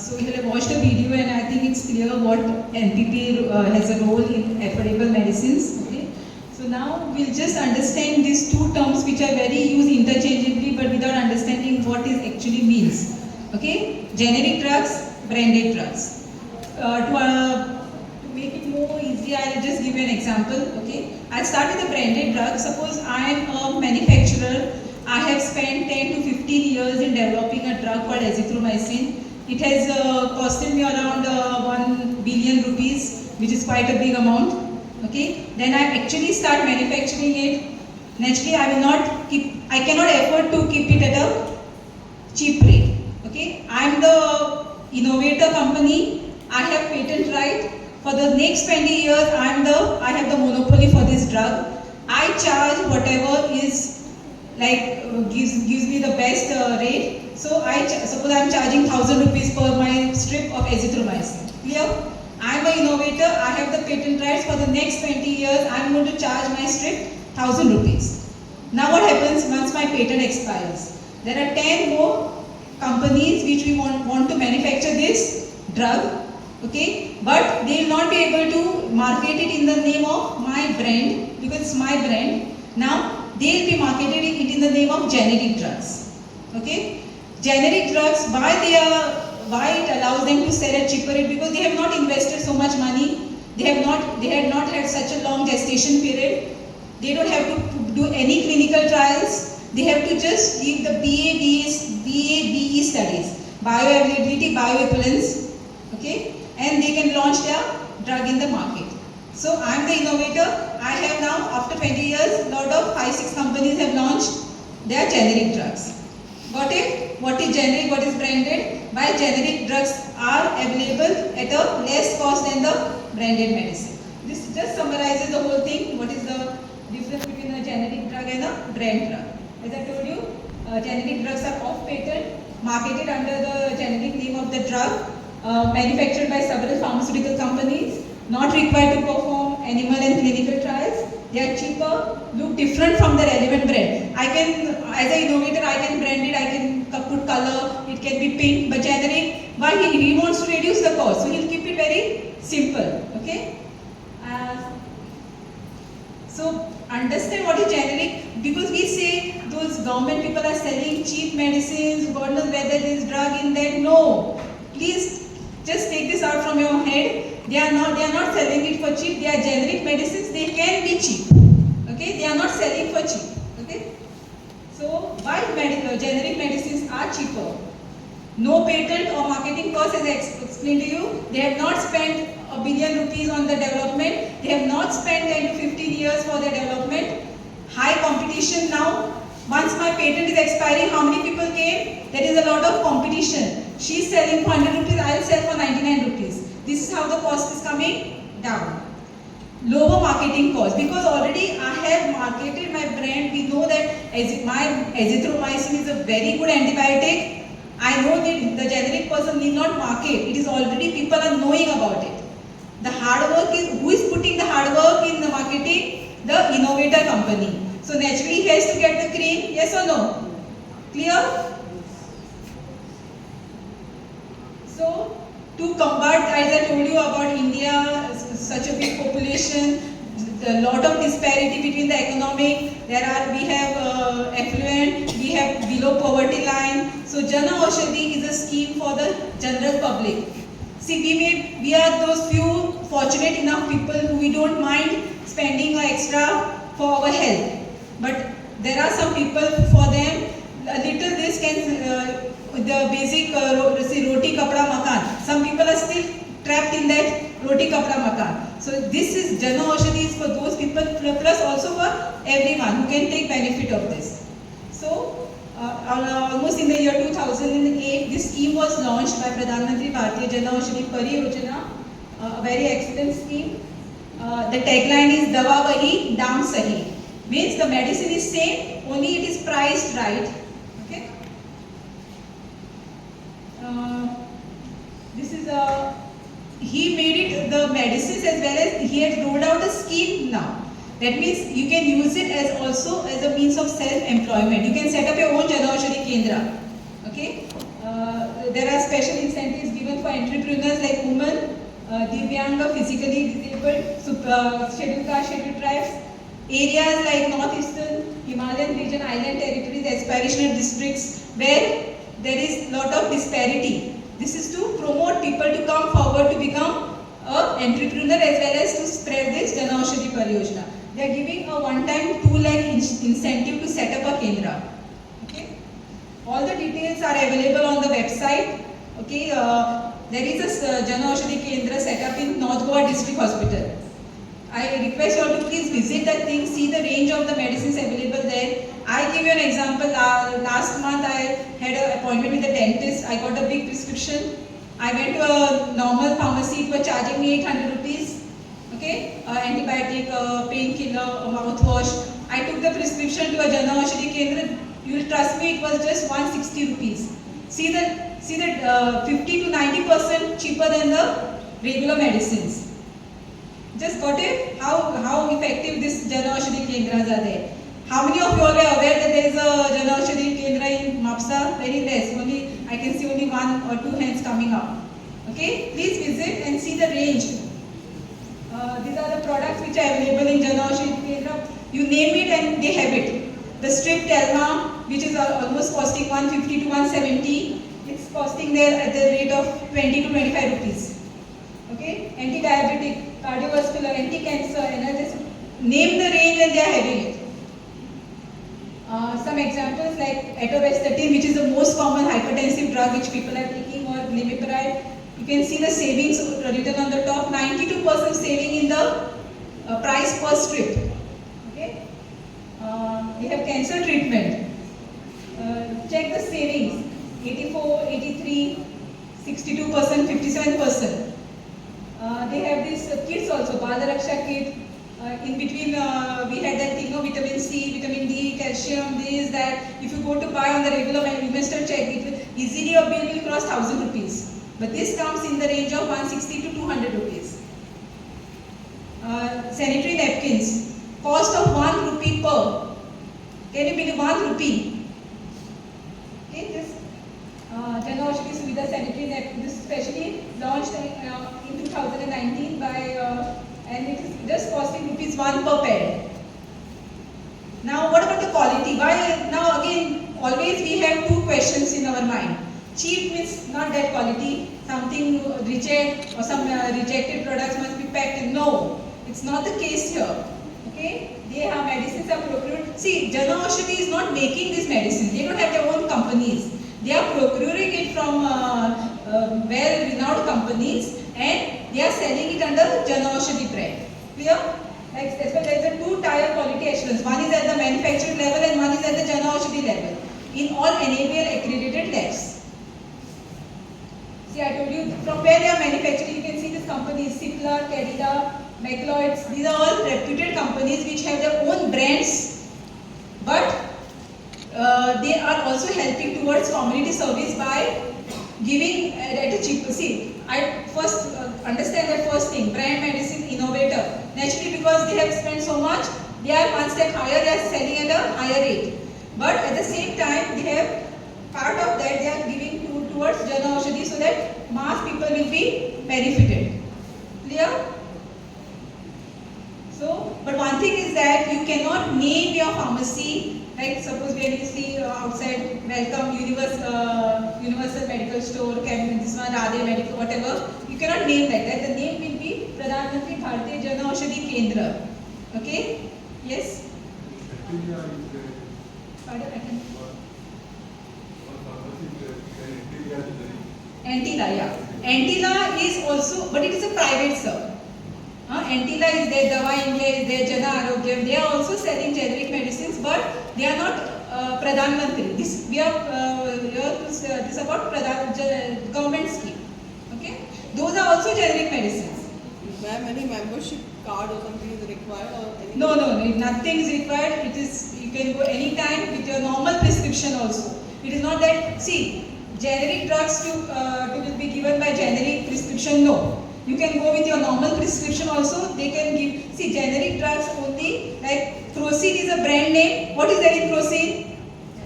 So you have watched the video and I think it's clear what NPPA has a role in affordable medicines. Okay. So now we'll just understand these two terms which are very used interchangeably but without understanding what it actually means. Okay. Generic drugs, branded drugs. To make it more easy, I'll just give you an example. Okay. I'll start with the branded drug. Suppose I am a manufacturer. I have spent 10 to 15 years in developing a drug called azithromycin. It has costed me around 1 billion rupees, which is quite a big amount. Okay. Then I actually start manufacturing it. Naturally, I cannot afford to keep it at a cheap rate. Okay. I am the innovator company. I have patent right. For the next 20 years, I have the monopoly for this drug. I charge whatever is gives me the best rate. So suppose I am charging 1,000 rupees per my strip of azithromycin. Clear? I am an innovator. I have the patent rights. For the next 20 years, I am going to charge my strip 1,000 rupees. Now what happens once my patent expires? there are 10 more companies which we want to manufacture this drug. Okay, but they will not be able to market it in the name of my brand because it's my brand. Now they will be marketed it in the name of generic drugs. Okay, generic drugs, why it allows them to sell at cheaper rate, because they have not invested so much money. They had not had such a long gestation period. They don't have to do any clinical trials. They have to just give the BA/BE studies, bioavailability, bioequivalence, okay, and they can launch their drug in the market. So I am the innovator. I have now, after 20 years, lot of 5-6 companies have launched their generic drugs. Got it? What is generic? What is branded? By generic drugs are available at a less cost than the branded medicine. This just summarizes the whole thing. What is the difference between a generic drug and a brand drug? As I told you, generic drugs are off patent, marketed under the generic name of the drug, manufactured by several pharmaceutical companies, not required to perform animal and clinical trials. They are cheaper, look different from the relevant brand. I can, as an innovator, I can brand it, I can put color, it can be pink, but generic, why he wants to reduce the cost, so he'll keep it very simple, okay? So understand what is generic, because we say those government people are selling cheap medicines, God knows whether there is drug in that. No, please just take this out from your head. They are not selling it for cheap. They are generic medicines. They can be cheap. Okay, they are not selling for cheap. Okay, so why generic medicines are cheaper? No patent or marketing cost, as I explained to you. They have not spent $1 billion on the development. They have not spent 10 to 15 years for their development. High competition now. Once my patent is expiring, how many people came? There is a lot of competition. She is selling for 100 rupees, I will sell for 99 rupees. This is how the cost is coming down. Lower marketing cost, because already I have marketed my brand. We know that my azithromycin is a very good antibiotic. I know that the generic person need not market. It is already, people are knowing about it. The hard work is, who is putting the hard work in the marketing? The innovator company. So naturally he has to get the cream, yes or no? Clear? So to combat, as I told you about India, such a big population, a lot of disparity between the economic, we have affluent, we have below poverty line. So Jana Aushadhi is a scheme for the general public. See, we are those few fortunate enough people who we don't mind spending extra for our health. But there are some people, for them, a little this can, the basic roti kapda makan. Some people are still trapped in that roti kapda makan. So this is Jana Aushadhi is for those people, plus also for everyone who can take benefit of this. So almost in the year 2008, this scheme was launched by Pradhan Mantri Bharatiya Jana Aushadhi Pariyojana, a very excellent scheme. The tagline is Dawa Wahi, Daam Sahi. Means the medicine is same, only it is priced right. Okay. This is he made it the medicines as well as he has rolled out a scheme now. That means you can use it as also as a means of self-employment. You can set up your own Jana Aushadhi Kendra. Okay. There are special incentives given for entrepreneurs like women, Divyanga, physically disabled, scheduled caste, scheduled tribes. Areas like northeastern, Himalayan region, island territories, aspirational districts where there is lot of disparity. This is to promote people to come forward to become an entrepreneur as well as to spread this Jana Aushadhi Pariyojana. They are giving a one-time 2 lakh incentive to set up a Kendra. Okay. All the details are available on the website. Okay. There is a Jana Aushadhi Kendra set up in North Goa District Hospital. I request you all to please visit that thing, see the range of the medicines available there. I give you an example. Last month I had an appointment with a dentist. I got a big prescription. I went to a normal pharmacy. It was charging me 800 rupees. Okay, antibiotic, painkiller, mouthwash. I took the prescription to a Jana Aushadhi Kendra. You will trust me, it was just 160 rupees. See that 50 to 90% cheaper than the regular medicines. Just got it? How effective this Jana Aushadhi Kendras are there. How many of you all are aware that there is a Jana Aushadhi Kendra in Mapsa? Very less. I can see only 1 or 2 hands coming up. Okay, please visit and see the range. These are the products which are available in Jana Aushadhi Kendra. You name it and they have it. The strip Telma, which is almost costing 150 to 170, it's costing there at the rate of 20 to 25 rupees. Okay, anti-diabetic, cardiovascular, anti-cancer, analgesic. Name the range and they are having it. Some examples like atorvastatin, which is the most common hypertensive drug which people are taking, or glimepiride. You can see the savings written on the top, 92% saving in the price per strip. Okay. We have cancer treatment. Check the savings, 84, 83, 62%, 57%. They have these kits also, Balaraksha kit. In between, we had that thing of vitamin C, vitamin D, calcium, this, that. If you go to buy on the regular investor check, it will easily your bill will cross 1,000 rupees. But this comes in the range of 160 to 200 rupees. Sanitary napkins, cost of 1 rupee per. Can you believe 1 rupee? Okay, this Jana Aushadhi Suvidha sanitary napkin, this specially launched in 2019 by. And it is just costing rupees 1 per pad. Now what about the quality? Why now again always we have 2 questions in our mind. Cheap means not that quality, something reject or some rejected products must be packed. No, it's not the case here. Okay, they have medicines are procured. See, Jana Aushadhi is not making these medicines. They don't have their own companies. They are procuring it from well-renowned companies and they are selling it under Jana Aushadhi brand. Clear? Like there is a 2-tier quality assurance. One is at the manufacturing level and one is at the Jana Aushadhi level. In all NABL accredited labs. See, I told you from where they are manufacturing. You can see these companies: Cipla, Cadila, McLeod's. These are all reputed companies which have their own brands, but they are also helping towards community service by giving at a cheaper. See, I first understand that first thing, brand medicine innovator. Naturally, because they have spent so much, they are one step higher, they are selling at a higher rate. But at the same time, they have part of that they are giving towards Jana Aushadhi so that mass people will be benefited. Clear? So, but one thing is that you cannot name your pharmacy. Like suppose we are outside, welcome Universal Medical Store, this one Radhe Medical, whatever. You cannot name like that. The name will be Pradhan Mantri Bharatiya Jana Aushadhi Kendra. Okay? Yes? Pardon, I can. Antila, yeah. Antila is also, but it is a private sir. Antila is there, Dawa India is there, Jana Arogyam. They are also selling generic medicines, but they are not Pradhan Mantri. This we are this about Pradhan government scheme. Okay, those are also generic medicines. Ma'am, any membership card or something is required or anything? No, nothing is required. It is you can go anytime with your normal prescription also. It is not that generic drugs to be given by generic prescription. No. You can go with your normal prescription also. They can give, generic drugs only, like Crocin is a brand name. What is there in Crocin?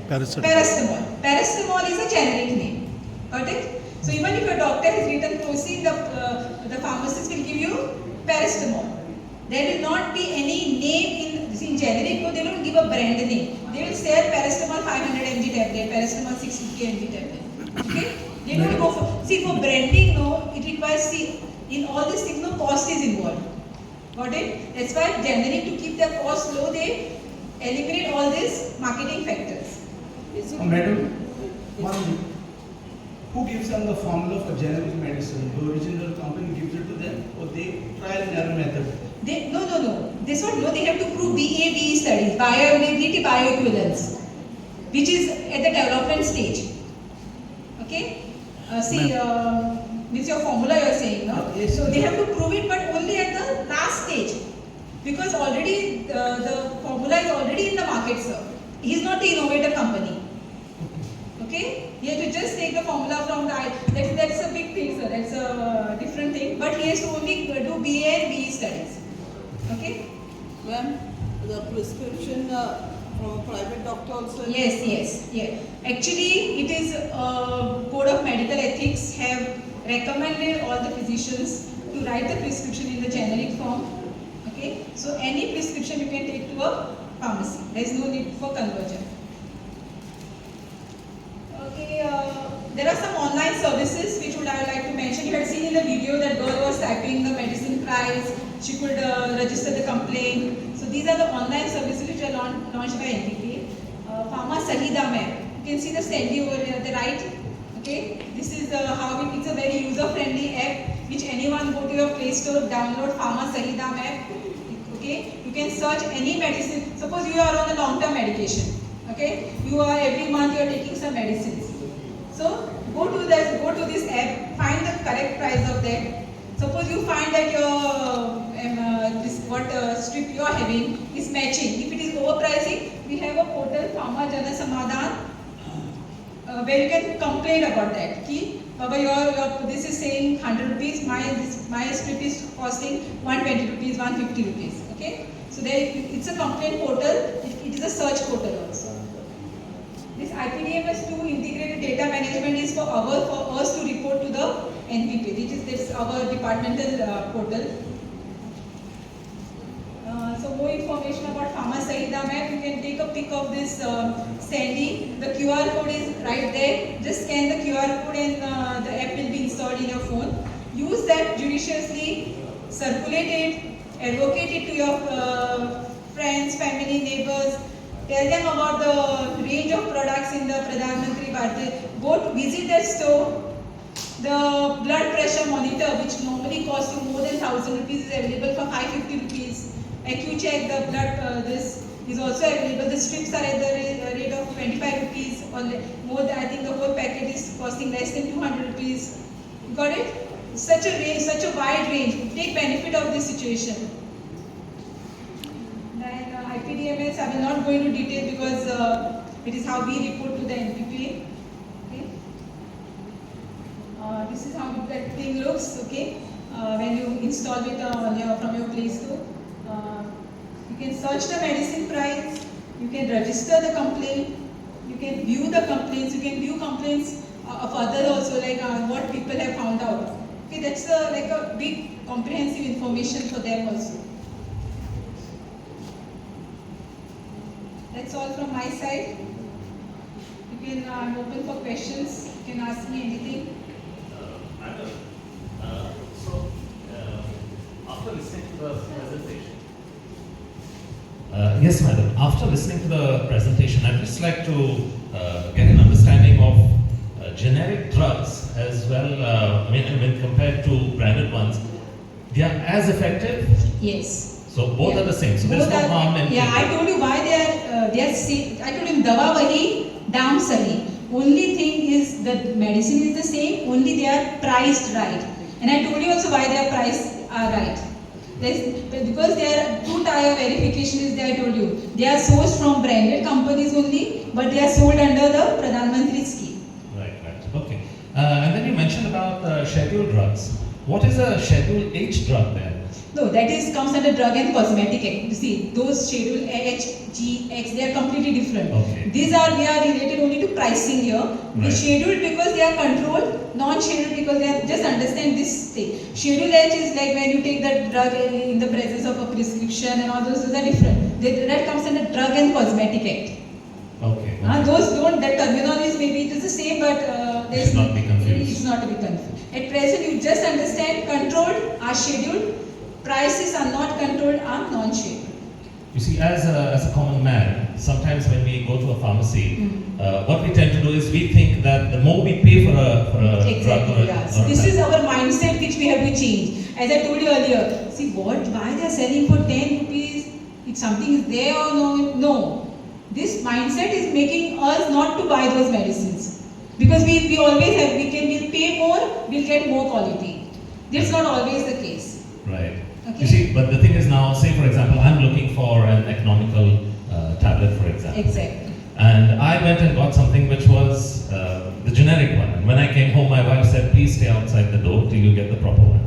Paracetamol. Paracetamol is a generic name. Got it? So even if your doctor has written Crocin, the pharmacist will give you paracetamol. There will not be any name in generic, they don't give a brand name. They will sell paracetamol 500 mg tablet, paracetamol 650 mg tablet. Okay? They don't go for, for branding, no, it requires, in all these things, no cost is involved. Got it? That's why generic, to keep their cost low, they eliminate all these marketing factors. Madam, who gives them the formula for generic medicine? The original company gives it to them, or they trial and error method? No. This one, no, they have to prove BA/BE studies, bioavailability, bioequivalence, which is at the development stage. Okay? Means your formula you are saying, no? Yes. So they have to prove it, but only at the last stage. Because already the formula is already in the market, sir. He is not the innovator company. Okay? He has to just take the formula from the, that's a big thing, sir. That's a different thing. But he has to only do BA and BE studies. Okay? Ma'am, the prescription from a private doctor also? Yes. Actually, it is Code of Medical Ethics have recommended all the physicians to write the prescription in the generic form. Okay, so any prescription you can take to a pharmacy. There is no need for conversion. Okay, there are some online services which would I like to mention. You had seen in the video that girl was typing the medicine price. She could register the complaint. So these are the online services which are launched by NPPA. Pharma Sahi Daam app. You can see the Sandy over here, the right. Okay, this is how it's a very user-friendly app which anyone go to your Play Store, download Pharma Sahi Daam app. Okay, you can search any medicine. Suppose you are on a long-term medication. Okay, you are every month you are taking some medicines. So go to this app, find the correct price of that. Suppose you find that your strip you are having is matching. If it is overpricing, we have a portal Pharma Jana Samadhan where you can complain about that. Ki, Baba, this is saying 100 rupees, my strip is costing 120 rupees, 150 rupees. Okay, so it's a complaint portal. It is a search portal also. This IPDMS2 integrated data management is for us to report to the NPPA. This is our departmental portal. So more information about Pharma Sahi Daam app. You can take a pic of this Sandy. The QR code is right there. Just scan the QR code and the app will be installed in your phone. Use that judiciously. Circulate it. Advocate it to your friends, family, neighbors. Tell them about the range of products in the Pradhan Mantri Bharatiya. Go to visit their store. The blood pressure monitor, which normally costs you more than 1,000 rupees, is available for 550 rupees. AccuCheck, the blood, this is also available. The strips are at the rate of 25 rupees. More than, I think the whole packet is costing less than 200 rupees. You got it? Such a range, such a wide range. Take benefit of this situation. IPDMS, I will not go into detail because it is how we report to the NPPA. Okay. This is how that thing looks. Okay. When you install it from your Play Store, you can search the medicine price. You can register the complaint. You can view the complaints. You can view complaints of others also, like what people have found out. Okay, that's like a big comprehensive information for them also. That's all from my side. You can, I'm open for questions. You can ask me anything. Madam, after listening to the presentation. Yes, madam. After listening to the presentation, I'd just like to get an understanding of generic drugs as well. When compared to branded ones, they are as effective. Yes. So both are the same. So there's no harm in. Yeah, I told you why they are same. I told him dawa wahi, daam sahi. Only thing is that medicine is the same. Only they are priced right. And I told you also why their price are right. Because they are two-tier verification is there. I told you they are sourced from branded companies only, but they are sold under the Pradhan Mantri scheme. Right. Okay. And then you mentioned about scheduled drugs. What is a Schedule H drug then? No, that comes under Drug and Cosmetic Act. You see, those Schedule H, G, X, they are completely different. Okay. They are related only to pricing here. Right. The scheduled because they are controlled, non-scheduled because they are, just understand this thing. Schedule H is like when you take the drug in the presence of a prescription and all those are different. That comes under Drug and Cosmetic Act. Okay. Those don't, that terminology maybe it is the same, but it's not to be confused. It's not to be confused. At present, you just understand controlled are scheduled. Prices are not controlled, are non-scheduled. You see, as a common man, sometimes when we go to a pharmacy, what we tend to do is we think that the more we pay for a exactly, drug or yeah. So this is our mindset which we have to change. As I told you earlier, see why they are selling for 10 rupees, if something is there or no. This mindset is making us not to buy those medicines. Because we always have, we'll pay more, we'll get more quality. That's not always the case. Right. Okay. You see, but the thing is now, say for example, I'm looking for an economical tablet, for example. Exactly. And I went and got something which was the generic one. And when I came home, my wife said, please stay outside the door till you get the proper one.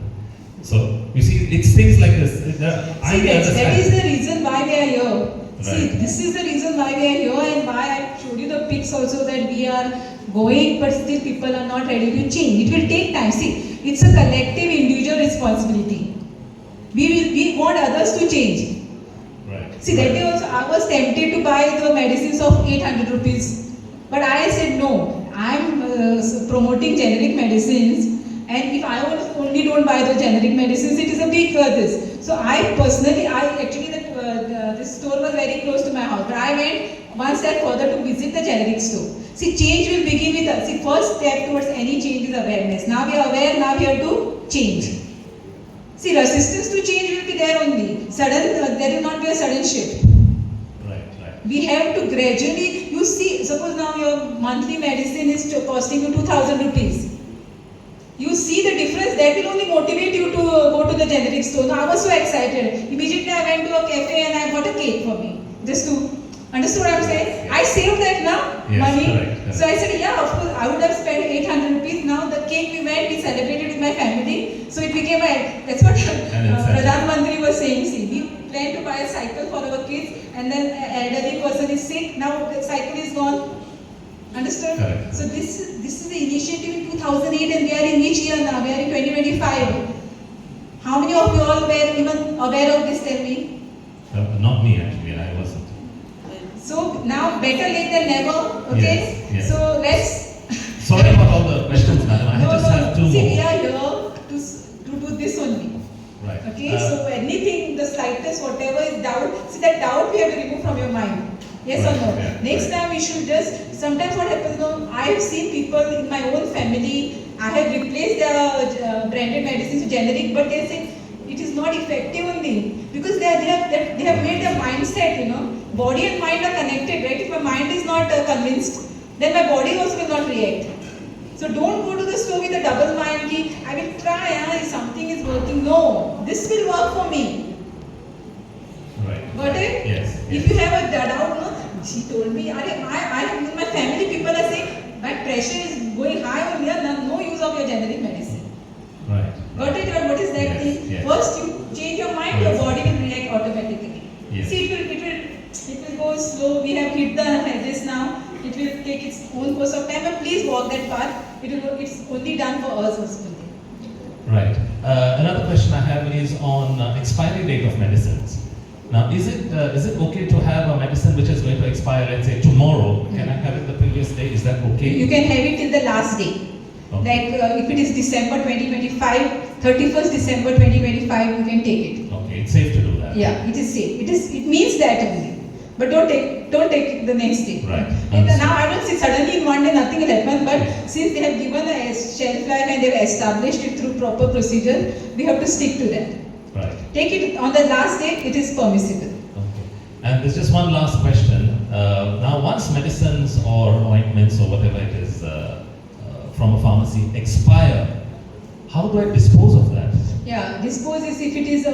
So, you see, it's things like this. That is the reason why we are here. See, this is the reason why we are here and why I showed you the pics also that we are going, but still people are not ready to change. It will take time. See, it's a collective individual responsibility. We want others to change. Right. See, that day also I was tempted to buy the medicines of 800 rupees. But I said no, I am promoting generic medicines, and if I only don't buy the generic medicines, it is a big this. So I personally, this store was very close to my house, but I went one step further to visit the generic store. See, change will begin with us. See, first step towards any change is awareness. Now we are aware, now we have to change. See, resistance to change will be there only. There will not be a sudden shift. We have to gradually, you see, suppose now your monthly medicine is costing you 2000 rupees. You see the difference, that will only motivate you to go to the generic store. Now I was so excited. Immediately I went to a cafe and I bought a cake for me. Just to, understood what I'm saying? I saved that now, money. Correct. So I said, yeah, of course, I would have spent 800 rupees. Now the cake we went, we celebrated with my family. So it became that's what Pradhan Mantri was saying. See, we plan to buy a cycle for our kids, and then an elderly person is sick. Now the cycle is gone. Understood? Correct. So this is the initiative in 2008, and we are in which year now? We are in 2025. How many of you all were even aware of this? Tell me. Not me actually, I wasn't. So now better late than never. Okay. Yes. So let's. Sorry about all the questions, madam. I just have two See, more. we are here to do this only. Right. Okay. So anything, the slightest, whatever is doubt, see that doubt we have to remove from your mind. Yes or no? Yeah. Next time we should just, sometimes what happens now, I have seen people in my own family, I have replaced their branded medicines with generic, but they say it is not effective only. Because they have made their mindset, body and mind are connected, right? If my mind is not convinced, then my body also will not react. So don't go to the store with a double mind, I will try, if something is working. No, this will work for me. Right. Got it? Yes. If you have a doubt, she told me, I in my family people are saying, my pressure is going high on here, no use of your generic medicine. Right. Got it? What is that Yes, thing? yes. First you change your mind, your body will react automatically. Yes. See, it will go slow. We have hit the hedges now. It will take its own course of time, but please walk that path. It's only done for us also. Right. Another question I have is on expiry date of medicines. Now, is it okay to have a medicine which is going to expire, let's say tomorrow? Can I have it the previous day? Is that okay? You can have it till the last day. Okay. Like if it is December 2025, 31st December 2025, you can take it. Okay, it's safe to do that. Yeah, it is safe. It means that only. But don't take it the next day. Right. And now I don't see suddenly in one day nothing will happen, but since they have given a shelf life and they have established it through proper procedure, we have to stick to that. Right. Take it on the last day, it is permissible. Okay. And there's just one last question. Now, once medicines or ointments or whatever it is from a pharmacy expire, how do I dispose of that? Yeah, dispose is if it is a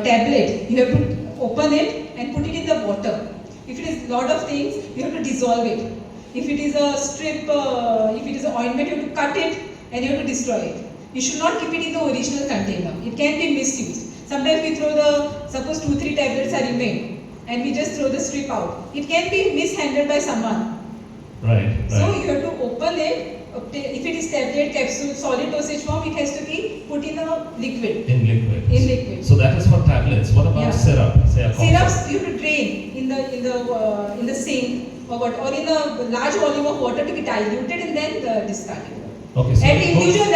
tablet, you have to open it and put it in the water. If it is lot of things, you have to dissolve it. If it is a strip, if it is an ointment, you have to cut it and you have to destroy it. You should not keep it in the original container. It can be misused. Sometimes we throw suppose 2-3 tablets are remain and we just throw the strip out. It can be mishandled by someone. Right. So you have to open it. If it is tablet, capsule, solid dosage form, it has to be put in a liquid. In liquid. In liquid. So that is for tablets. What about syrup? Say a cough Syrups you have to drain in the sink or in a large volume of water to be diluted and then discarded. Okay, so at individual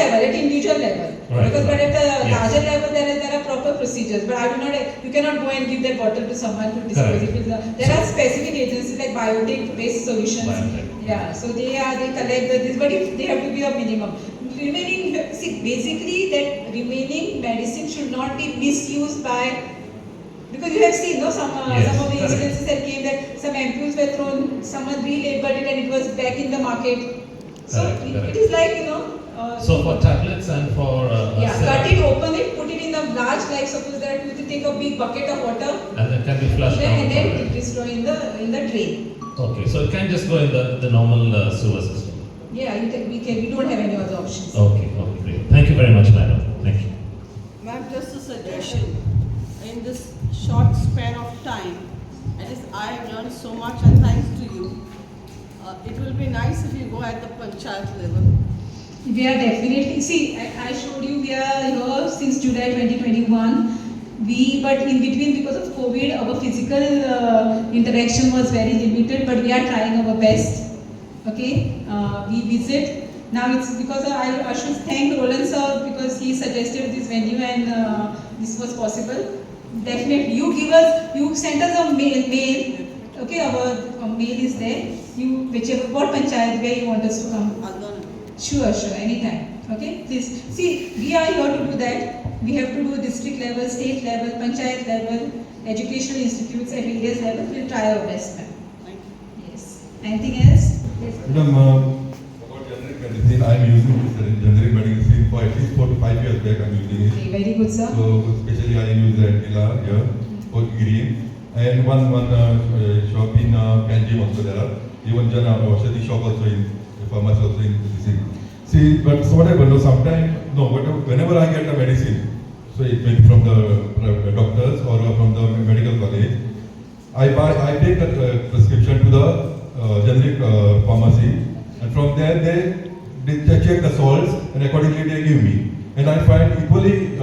level. Right, Because but at the yes. larger level there are proper procedures. But you cannot go and give that bottle to someone to dispose it. There are specific agencies like Biotech Waste Solutions. Biotech. Yeah, so they collect this, but if they have to be a minimum. Basically that remaining medicine should not be misused by, because you have seen some of the incidences that came that some ampules were thrown, someone relabeled it and it was back in the market. So it is like so for tablets and for cut it, open it, put it in a large, like suppose that you take a big bucket of water and then can be flushed out. And then destroy in the drain. Okay, so it can just go in the normal sewer system. Yeah, we don't have any other options. Okay, great. Thank you very much, madam. Thank you. Ma'am, just a suggestion. In this short span of time, I have learned so much, and thanks to you. It will be nice if you go at the panchayat level. We are definitely, see, I showed you we are here since July 2021. But in between, because of COVID, our physical interaction was very limited, but we are trying our best. Okay, we visit. Now it's because I should thank Roland sir because he suggested this venue and this was possible. Definitely, you sent us a mail. Okay, our mail is there. What panchayat where you want us to come? Sure, anytime. Okay, please. See, we are here to do that. We have to do district level, state level, panchayat level, educational institutes at various levels. We'll try our best, ma'am. Yes. Anything else? Yes. Madam, about generic medicine, I am using this generic medicine for at least 4 to 5 years back. I am using it. Okay, very good, sir. So, especially I use Antilla here for green. And one shop in Kanjim also there are. Even Jana Aushadhi shop also in pharmacy also in this thing. See, but so what happens, sometimes, whenever I get a medicine, so it may be from the doctors or from the medical college, I take the prescription to the generic pharmacy, and from there they check the salts and accordingly they give me. And I find equally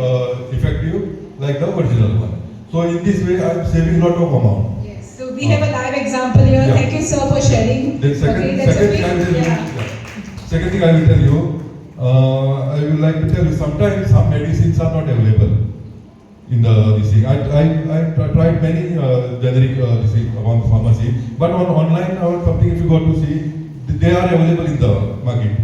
effective like the original one. So in this way I am saving a lot of amount. Yes, so we have a live example here. Yeah. Thank you sir for sharing. Then second thing I will tell you, I would like to tell you, sometimes some medicines are not available in this thing. I tried many generic pharmacy, but on online or something if you go to see, they are available in the market.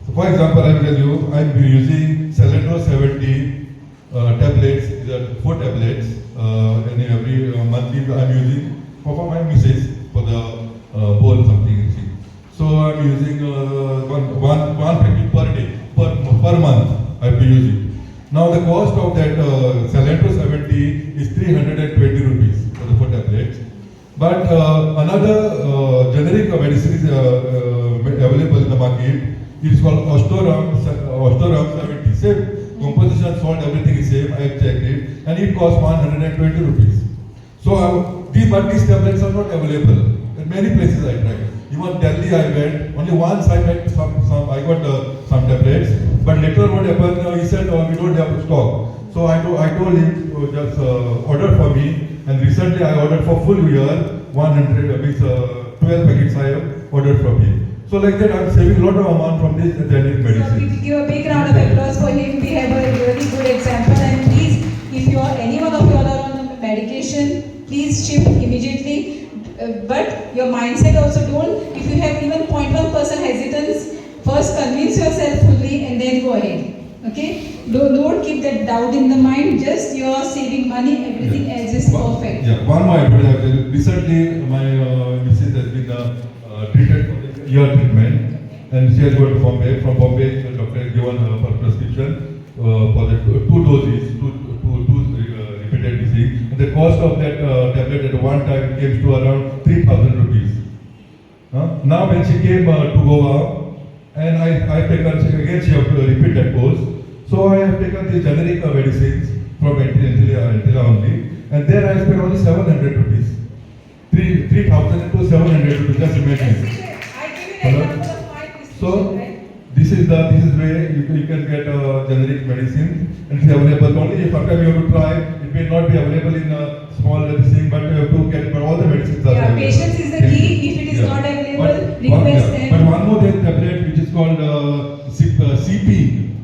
So for example, I will tell you, I am using Celendro 70 tablets, these are 4 tablets, and every monthly I am using for my missus for the bone something. So I am using one packet per day, per month I have to use it. Now the cost of that Celendro 70 is 320 rupees for the 4 tablets. But another generic medicine is available in the market. It is called Ostoram 70. Same composition, salt, everything is same. I have checked it, and it costs 120 rupees. So these tablets are not available. In many places I tried. Even Delhi I went. Only once I met I got some tablets. But later what happened? He said, we don't have stock. So I told him to just order for me. And recently I ordered for full year 100 means 12 packets I have ordered from him. So like that, I'm saving a lot of amount from this generic medicine. So we give a big round of applause for him. We have a really good example. And please, if you are any one of you all are on medication, please shift immediately. But your mindset also don't. If you have even 0.1% hesitance, first convince yourself fully and then go ahead. Okay? Don't keep that doubt in the mind. Just you are saving money. Everything else is perfect. Yeah. One more I would have to. Recently, my missus has been treated for the ear treatment, and she has gone to Bombay. From Bombay, the doctor has given her a prescription for the 2 doses, repeated disease. And the cost of that tablet at one time came to around 3,000 rupees. Now when she came to Goa, and I taken again she have to repeat that course. So I have taken the generic medicines from Antilla only, and there I spent only 700 rupees. 3,000 to 700 rupees. Just imagine. So this is where you can get generic medicine, and it's available only if after you have to try. It may not be available in a small thing, but you have to get. But all the medicines are available. Patience is the key. If it is not available, request them. But one more tablet which is called CP.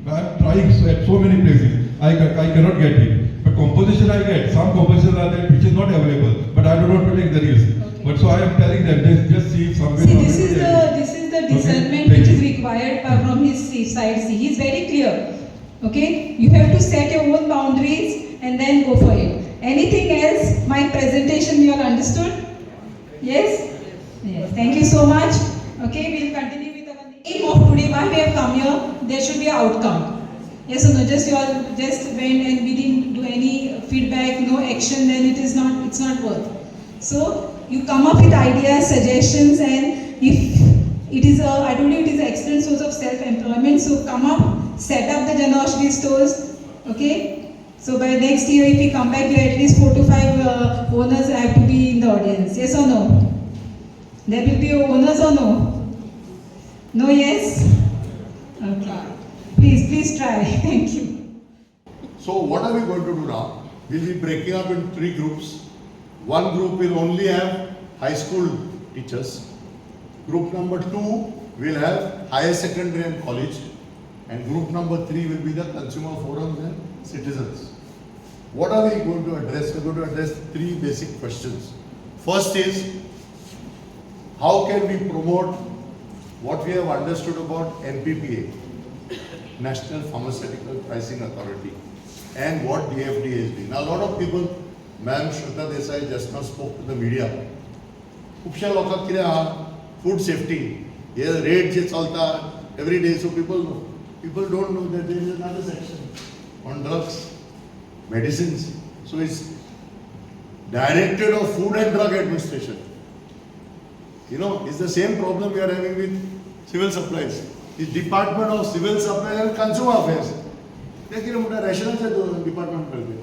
I am trying at so many places. I cannot get it. But composition I get. Some compositions are there which is not available. But I don't want to take the risk. Okay. But so I am telling them, just see somewhere. See, this is the discernment which is required from his side. See, he is very clear. Okay, you have to set your own boundaries and then go for it. Anything else? My presentation you all understood? Yes. Yes. Thank you so much. Okay, we will continue with our aim of today. Why we have come here? There should be an outcome. Yes or no? Just you all just went and we didn't do any feedback, no action. Then it's not worth. So you come up with ideas, suggestions, and if it is I told you it is an excellent source of self-employment. So come up, set up the Jana Aushadhi stores. Okay, So by next year, if we come back here, at least 4 to 5 owners have to be in the audience. Yes or no? There will be owners or no? No, yes? Okay. Please try. Thank you. So what are we going to do now? We'll be breaking up in 3 groups. One group will only have high school teachers. Group number 2 will have higher secondary and college. And group number 3 will be the consumer forums and citizens. What are we going to address? We're going to address 3 basic questions. First is, how can we promote what we have understood about NPPA, National Pharmaceutical Pricing Authority, and what DFDA is doing. Now a lot of people, Ma'am Shweta Desai just now spoke to the media. खुबशा लोकांक कितें आहा, food safety, हे rate जे चलता every day, so people don't know that there is another section on drugs, medicines. So it's Directorate of Food and Drug Administration. You know, it's the same problem we are having with civil supplies. It's Department of Civil Supplies and Consumer Affairs. लेकिन मोटा rational से department करते.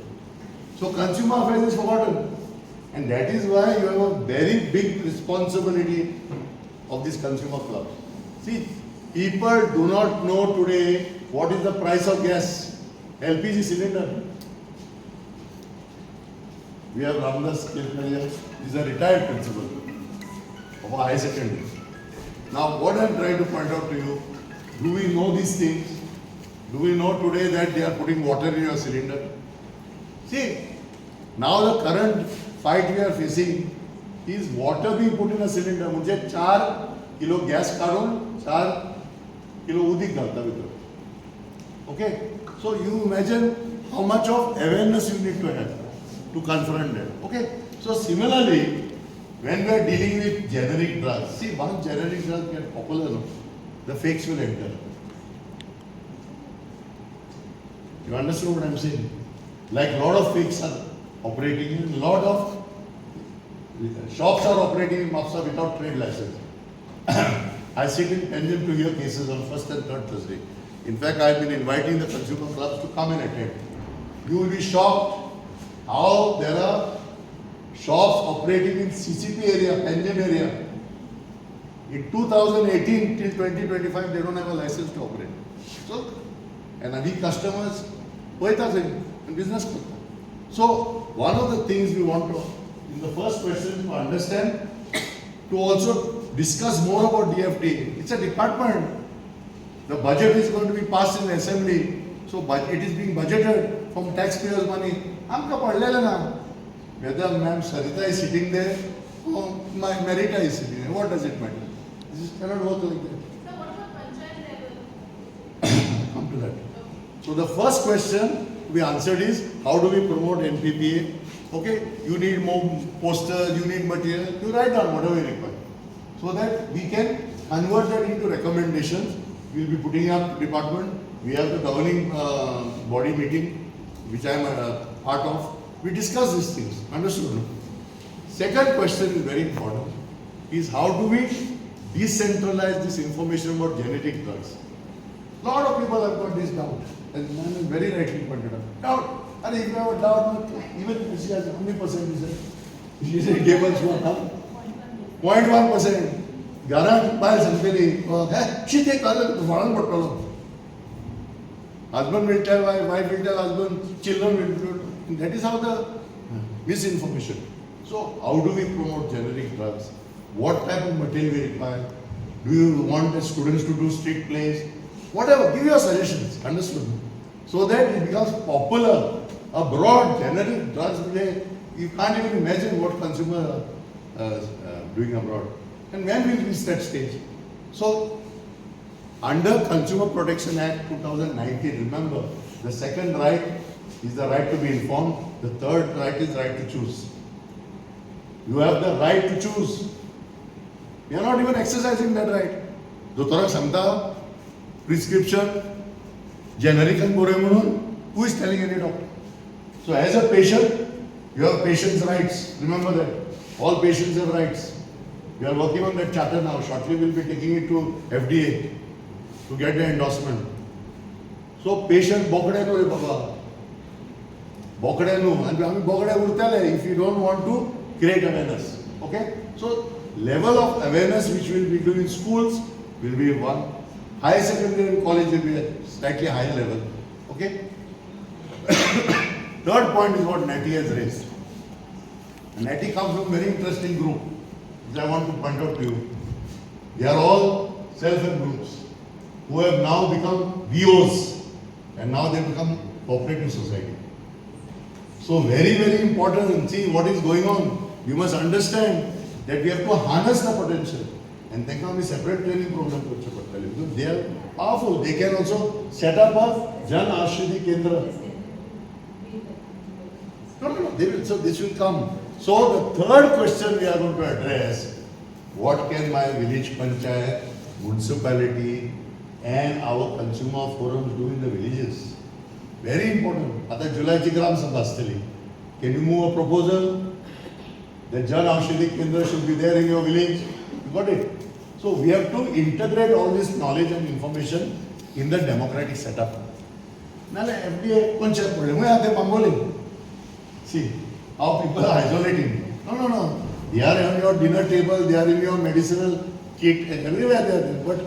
So consumer affairs is forgotten, and that is why you have a very big responsibility of this consumer club. See, people do not know today what is the price of gas, LPG cylinder. We have Ramdas Kelkaria, he is a retired principal of a high secondary. Now what I am trying to point out to you, do we know these things? Do we know today that they are putting water in your cylinder? See, now the current fight we are facing is water being put in a cylinder. मुझे 4 kilo gas काढून 4 kilo उदीक घालता भितर. Okay, so you imagine how much of awareness you need to have to confront that. Okay, so similarly, when we are dealing with generic drugs, see, once generic drugs get popular, the fakes will enter. You understand what I am saying? Like a lot of fakes are operating in, a lot of shops are operating in Mapsa without trade license. I sit in Pendulum to hear cases on first and third Thursday. In fact, I have been inviting the consumer clubs to come and attend. You will be shocked how there are shops operating in CCP area, Pendulum area. In 2018 till 2025, they don't have a license to operate. So, and we customers, business. So, one of the things we want to, in the first question, to understand, to also discuss more about DFDA. It's a department. The budget is going to be passed in the assembly. So, it is being budgeted from taxpayers' money. Whether Ma'am Sarita is sitting there or my Merita is sitting there, what does it matter? This cannot work like that. So, what about panchayat level? Come to that. So the first question we answered is, how do we promote NPPA? Okay, you need more posters, you need material, you write down whatever you require. So that we can convert that into recommendations. We will be putting up department. We have the governing body meeting, which I am a part of. We discuss these things. Understood? Second question is very important. Is how do we decentralize this information about genetic drugs? A lot of people have got this doubt. As man is very rightly pointed out. Doubt. And if you have a doubt, even she has how many percent is it? She said gave us 0.1%. Garant by somebody, she take husband will tell wife will tell husband, children will do. That is how the misinformation. So how do we promote generic drugs? What type of material we require? Do you want the students to do street plays? Whatever, give your suggestions, understood? So that it becomes popular, abroad, generic drugs today, you can't even imagine what consumers are doing abroad. And when will we reach that stage? So, under Consumer Protection Act 2019, remember, the second right is the right to be informed, the third right is right to choose. You have the right to choose. You are not even exercising that right. Dotora Samta, prescription, generic and who is telling any doctor? So as a patient, you have patient's rights. Remember that. All patients have rights. We are working on that charter now. Shortly we will be taking it to FDA to get the endorsement. So patient bokde no re baba. बोकड्यांू आनी आमी बोकडे उरतले if you don't want to create awareness. Okay? So level of awareness which will be doing in schools will be one. Higher secondary and college will be at slightly higher level. Okay? Third point is what Natty has raised. Natty comes from a very interesting group, which I want to point out to you. They are all self-help groups who have now become VOs and now they become cooperative society. So very, very important, and see what is going on. You must understand that we have to harness the potential. And they can be separate training program because they are powerful. They can also set up a Jan Ashridhi Kendra. No, they will, so this will come. So the third question we are going to address, what can my village panchayat, municipality and our consumer forums do in the villages? Very important. At the July Gram Sabhastali, can you move a proposal that Jan Ashridhi Kendra should be there in your village? You got it? So we have to integrate all this knowledge and information in the democratic setup. Now FDA concept problem. Where are they mangling? See how people are isolating. No. They are on your dinner table, they are in your medicinal kit, and everywhere they are there. But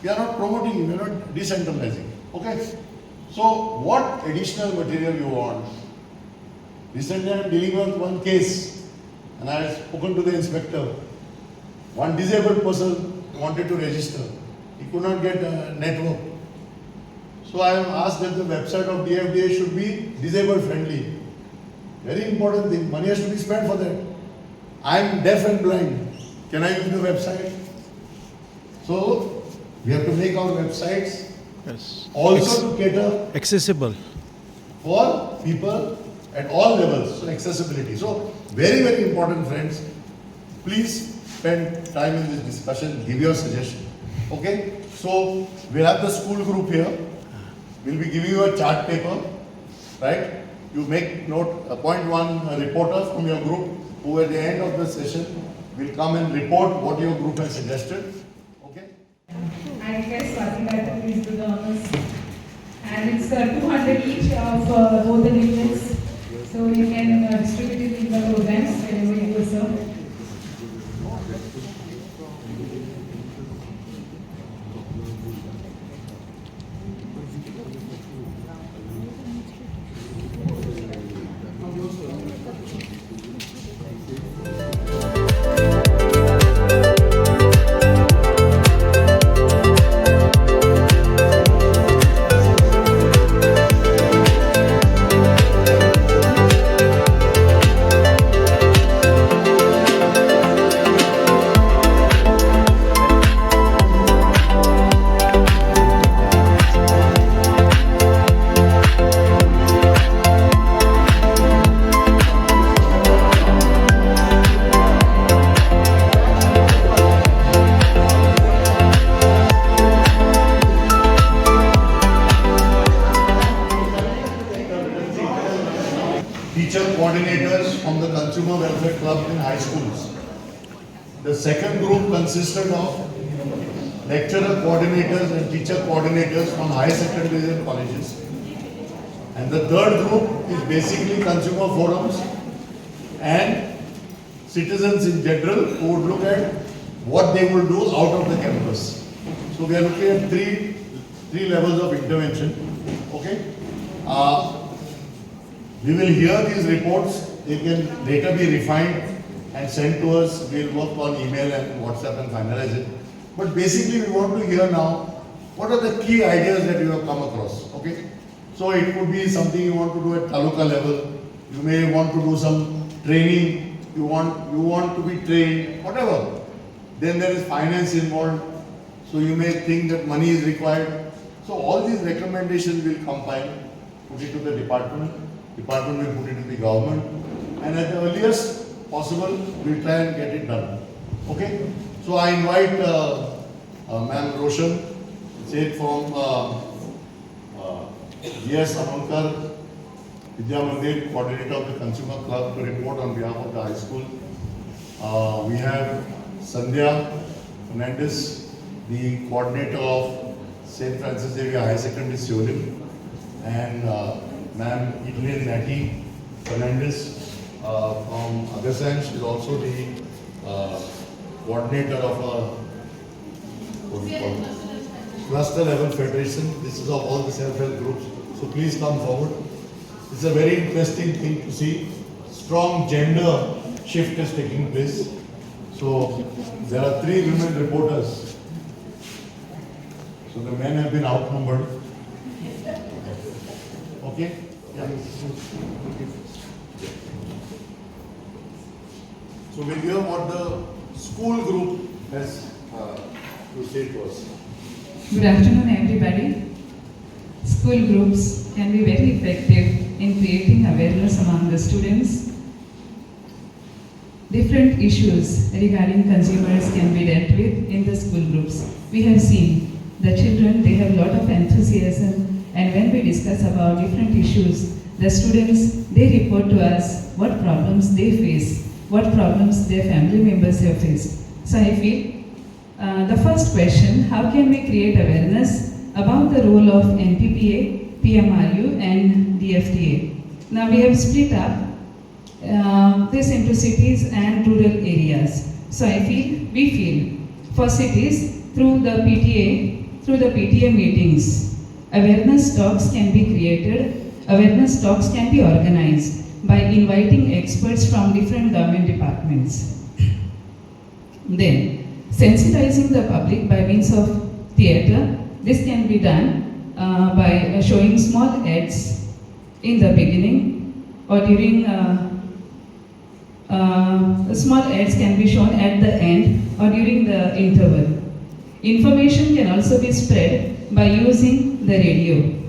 we are not promoting it, we are not decentralizing. Okay? So what additional material you want? Recently I am dealing with one case and I have spoken to the inspector. One disabled person wanted to register. He could not get a network. So I have asked that the website of DFDA should be disabled friendly. Very important thing. Money has to be spent for that. I am deaf and blind. Can I use the website? So we have to make our websites also to cater accessible for people at all levels. So accessibility. So very, very important, friends. Please spend time in this discussion. Give your suggestion. Okay. So we'll have the school group here. We'll be giving you a chart paper, right? You make note, appoint one reporter from your group who at the end of the session will come and report what your group has suggested. Okay? I request Swatika to please do the honors. And it's 200 each of both the leaflets. So you can distribute it in the programs whenever you go, sir. Teacher coordinators from the Consumer Welfare Club in high schools. The second group consisted of lecturer coordinators and teacher coordinators from high secondaries and colleges. And the third group is basically consumer forums and citizens in general who would look at what they will do out of the campus. So we are looking at three levels of intervention. Okay. We will hear these reports. They can later be refined and sent to us. We'll work on email and WhatsApp and finalize it. But basically we want to hear now what are the key ideas that you have come across. Okay. So it could be something you want to do at taluka level. You may want to do some training. You want to be trained, whatever. Then there is finance involved. So you may think that money is required. So all these recommendations will compile, put it to the department. Department will put it to the government. And at the earliest possible, we'll try and get it done. Okay? So I invite Ma'am Roshan, said from G.S. Amankar, Vidya Mandir, coordinator of the Consumer Club, to report on behalf of the high school. We have Sandhya Fernandez, the coordinator of St. Francis Xavier High Secondary School, and Ma'am Evelyn Natty Fernandez from Agasan. She is also the coordinator of our what do you call it? Cluster level federation. This is of all the self-help groups. So please come forward. It's a very interesting thing to see. Strong gender shift is taking place. So there are 3 women reporters. So the men have been outnumbered. Okay? Yeah. So we'll hear what the school group has to say to us. Good afternoon, everybody. School groups can be very effective in creating awareness among the students. Different issues regarding consumers can be dealt with in the school groups. We have seen the children, they have a lot of enthusiasm, and when we discuss about different issues, the students, they report to us what problems they face, what problems their family members have faced. So I feel the first question, how can we create awareness about the role of NPPA, PMRU and DFTA? Now we have split up this into cities and rural areas. So we feel for cities, through the PTA meetings, awareness talks can be created, awareness talks can be organized by inviting experts from different government departments. Then, sensitizing the public by means of theatre. This can be done by showing small ads in the beginning or during small ads can be shown at the end or during the interval. Information can also be spread by using the radio.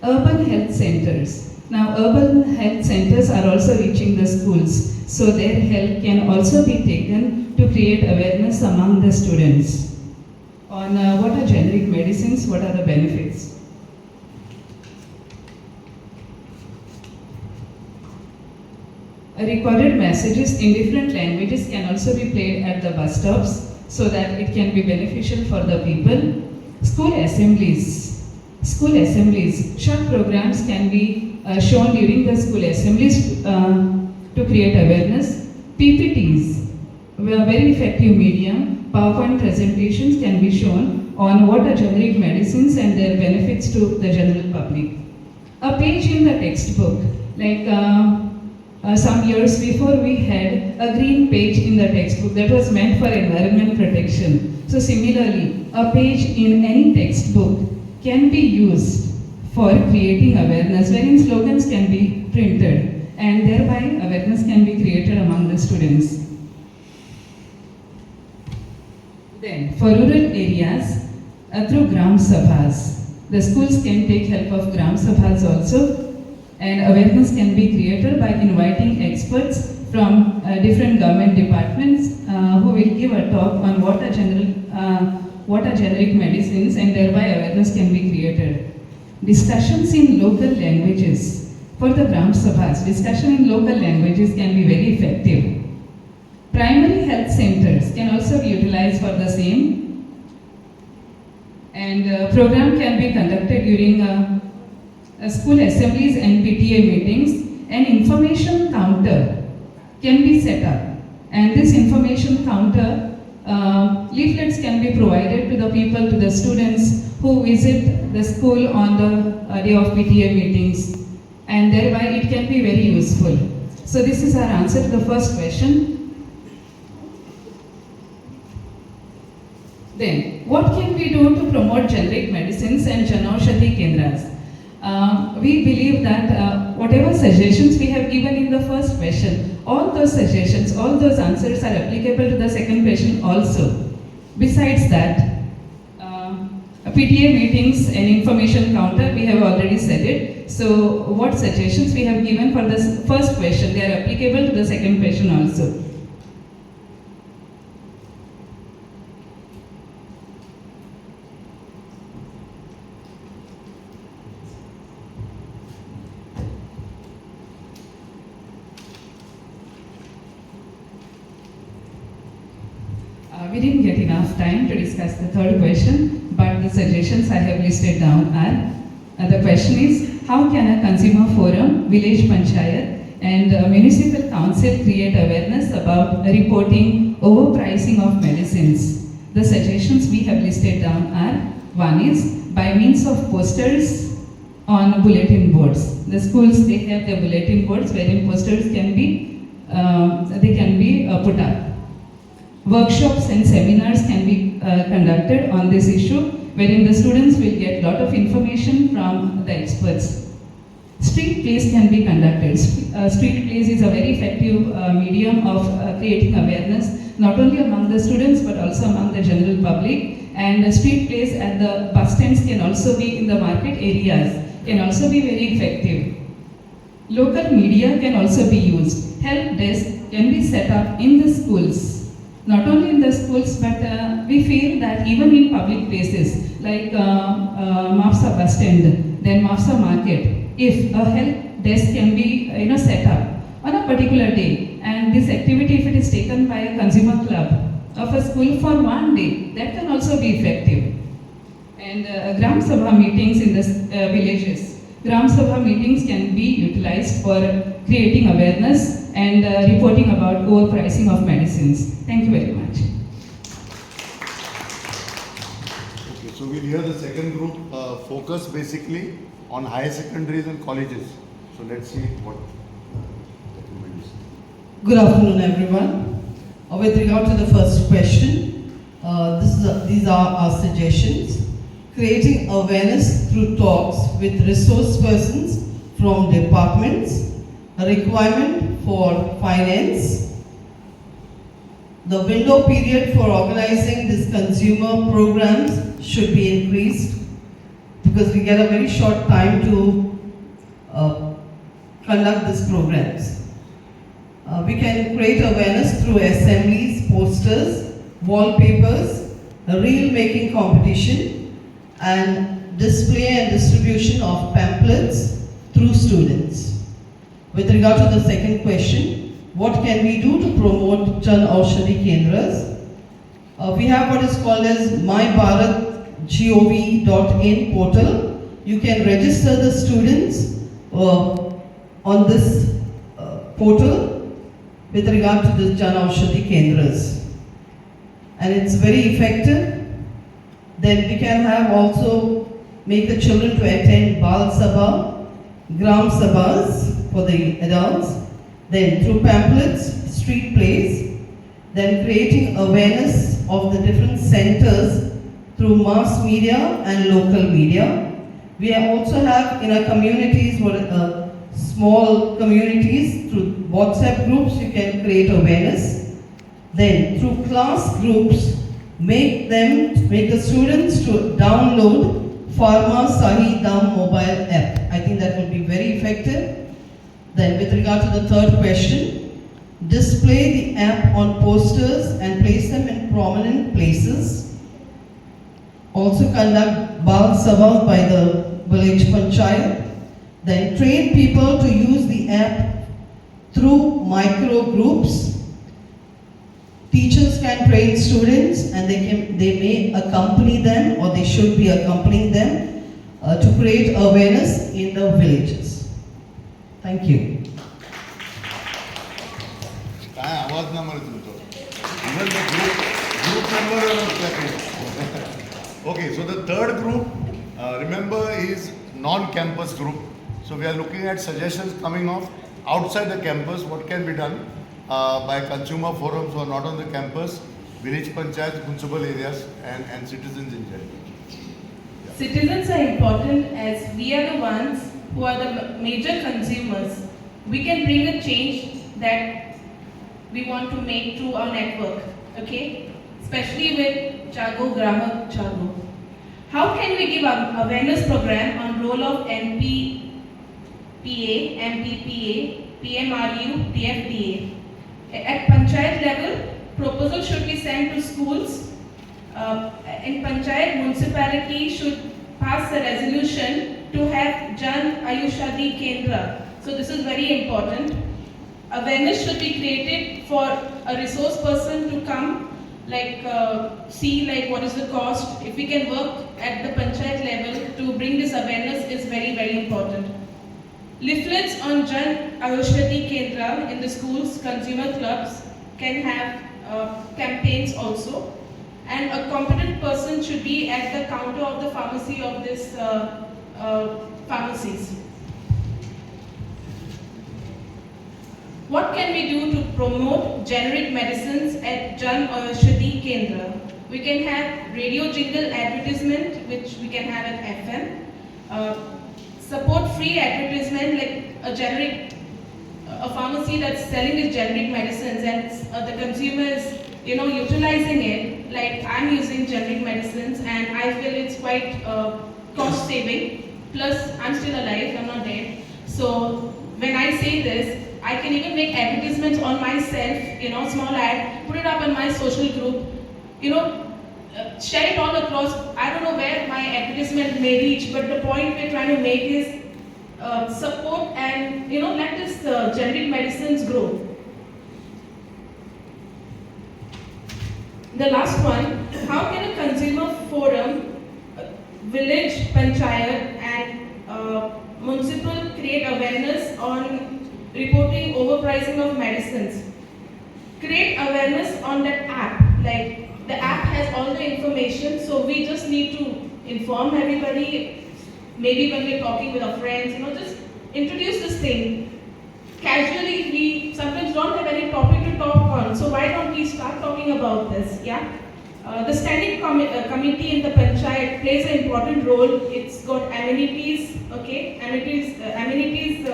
Urban health centers. Now urban health centers are also reaching the schools, so their help can also be taken to create awareness among the students on what are generic medicines, what are the benefits. Recorded messages in different languages can also be played at the bus stops so that it can be beneficial for the people. School assemblies. Short programs can be shown during the school assemblies to create awareness. PPTs, a very effective medium. PowerPoint presentations can be shown on what are generic medicines and their benefits to the general public. A page in the textbook, like some years before we had a green page in the textbook that was meant for environment protection. So similarly, a page in any textbook can be used for creating awareness, wherein slogans can be printed and thereby awareness can be created among the students. Then, for rural areas, through Gram Sabhas, the schools can take help of Gram Sabhas also, and awareness can be created by inviting experts from different government departments who will give a talk on what are generic medicines, and thereby awareness can be created. Discussions in local languages. For the Gram Sabhas, discussion in local languages can be very effective. Primary health centers can also be utilized for the same, and program can be conducted during school assemblies and PTA meetings. An information counter can be set up, and this information counter, leaflets can be provided to the people, to the students who visit the school on the day of PTA meetings, and thereby it can be very useful. So this is our answer to the first question. Then, what can we do to promote generic medicines and Janaushadhi Kendras? We believe that whatever suggestions we have given in the first question, all those suggestions, all those answers are applicable to the second question also. Besides that, PTA meetings and information counter, we have already said it. So what suggestions we have given for the first question, they are applicable to the second question also. We didn't get enough time to discuss the third question, but the suggestions I have listed down are: The question is, how can a consumer forum, village panchayat, and municipal council create awareness about reporting overpricing of medicines? The suggestions we have listed down are: one is by means of posters on bulletin boards. The schools, they have their bulletin boards wherein posters can be put up. Workshops and seminars can be conducted on this issue, wherein the students will get lot of information from the experts. Street plays can be conducted. Street plays is a very effective medium of creating awareness, not only among the students but also among the general public. And street plays at the bus stands can also be in the market areas, can also be very effective. Local media can also be used. Help desk can be set up in the schools. Not only in the schools, but we feel that even in public places like Mafsa bus stand, then Mafsa market, if a help desk can be set up on a particular day, and this activity, if it is taken by a consumer club of a school for one day, that can also be effective. And Gram Sabha meetings in the villages. Gram Sabha meetings can be utilized for creating awareness and reporting about overpricing of medicines. Thank you very much. Okay, so we'll hear the second group focus basically on higher secondaries and colleges. So let's see what recommendations. Good afternoon, everyone. With regard to the first question, these are our suggestions. Creating awareness through talks with resource persons from departments, a requirement for finance, the window period for organizing these consumer programs should be increased because we get a very short time to conduct these programs. We can create awareness through assemblies, posters, wallpapers, a reel making competition, and display and distribution of pamphlets through students. With regard to the second question, what can we do to promote Jan Aushadhi Kendras? We have what is called as mybharatgov.in portal. You can register the students on this portal with regard to the Jan Aushadhi Kendras. And it's very effective. Then we can have also make the children to attend Bal Sabha, Gram Sabhas for the adults, then through pamphlets, street plays, then creating awareness of the different centers through mass media and local media. We also have in our communities, small communities, through WhatsApp groups, you can create awareness. Then through class groups, make the students to download Pharma Sahi Dam mobile app. I think that will be very effective. Then with regard to the third question, display the app on posters and place them in prominent places. Also conduct Bal Sabha by the village panchayat. Then train people to use the app through micro groups. Teachers can train students and they may accompany them, or they should be accompanying them to create awareness in the villages. Thank you. काय आवाज ना मला तुमचा. Even the group member are clapping. Okay, so the third group, remember, is non-campus group. So we are looking at suggestions coming off outside the campus. What can be done by consumer forums who are not on the campus, village panchayats, municipal areas, and citizens in general. Yeah. Citizens are important as we are the ones who are the major consumers. We can bring a change that we want to make through our network, okay? Especially with Jago Grahak Jago. How can we give an awareness program on role of NPPA, MPPA, PMRU, TFDA? At panchayat level, proposal should be sent to schools. In panchayat, municipality should pass a resolution to have Jan Aushadhi Kendra. So this is very important. Awareness should be created for a resource person to come, see what is the cost. If we can work at the panchayat level to bring this awareness is very, very important. Leaflets on Jan Aushadhi Kendra in the schools, consumer clubs can have campaigns also. And a competent person should be at the counter of the pharmacy of this pharmacies. What can we do to promote generic medicines at Jan Aushadhi Kendra? We can have radio jingle advertisement, which we can have at FM. Support free advertisement, like a pharmacy that's selling these generic medicines, and the consumer is, utilizing it. Like I'm using generic medicines, and I feel it's quite cost saving. Plus, I'm still alive, I'm not dead. So when I say this, I can even make advertisements on myself, small ad, put it up in my social group, share it all across. I don't know where my advertisement may reach, but the point we're trying to make is support and, let this generic medicines grow. The last one, how can a consumer forum, village, panchayat and municipal create awareness on reporting overpricing of medicines? Create awareness on that app. Like the app has all the information, so we just need to inform everybody. Maybe when we're talking with our friends, just introduce this thing. Casually, we sometimes don't have any topic to talk on, so why don't we start talking about this? Yeah. The standing committee in the panchayat plays an important role. It's got amenities, okay? Amenities.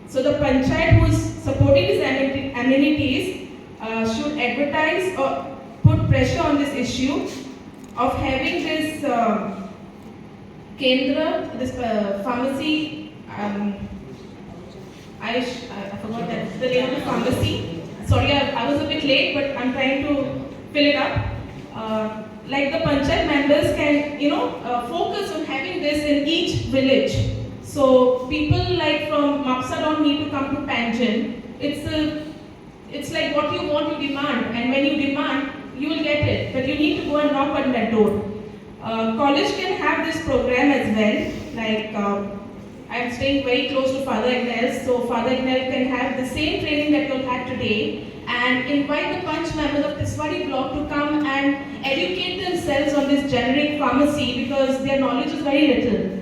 So the panchayat who is supporting these amenities should advertise or put pressure on this issue of having this Kendra, this pharmacy. I forgot that the name of the pharmacy. Sorry, I was a bit late, but I'm trying to fill it up. Like the panchayat members can, focus on having this in each village. So people like from Mapsa don't need to come to Panjin. It's like what you want, you demand, and when you demand, you will get it. But you need to go and knock on that door. College can have this program as well. Like I'm staying very close to Father Ignel, so Father Ignel can have the same training that you'll have today and invite the Panch members of Tiswadi block to come and educate themselves on this generic pharmacy because their knowledge is very little.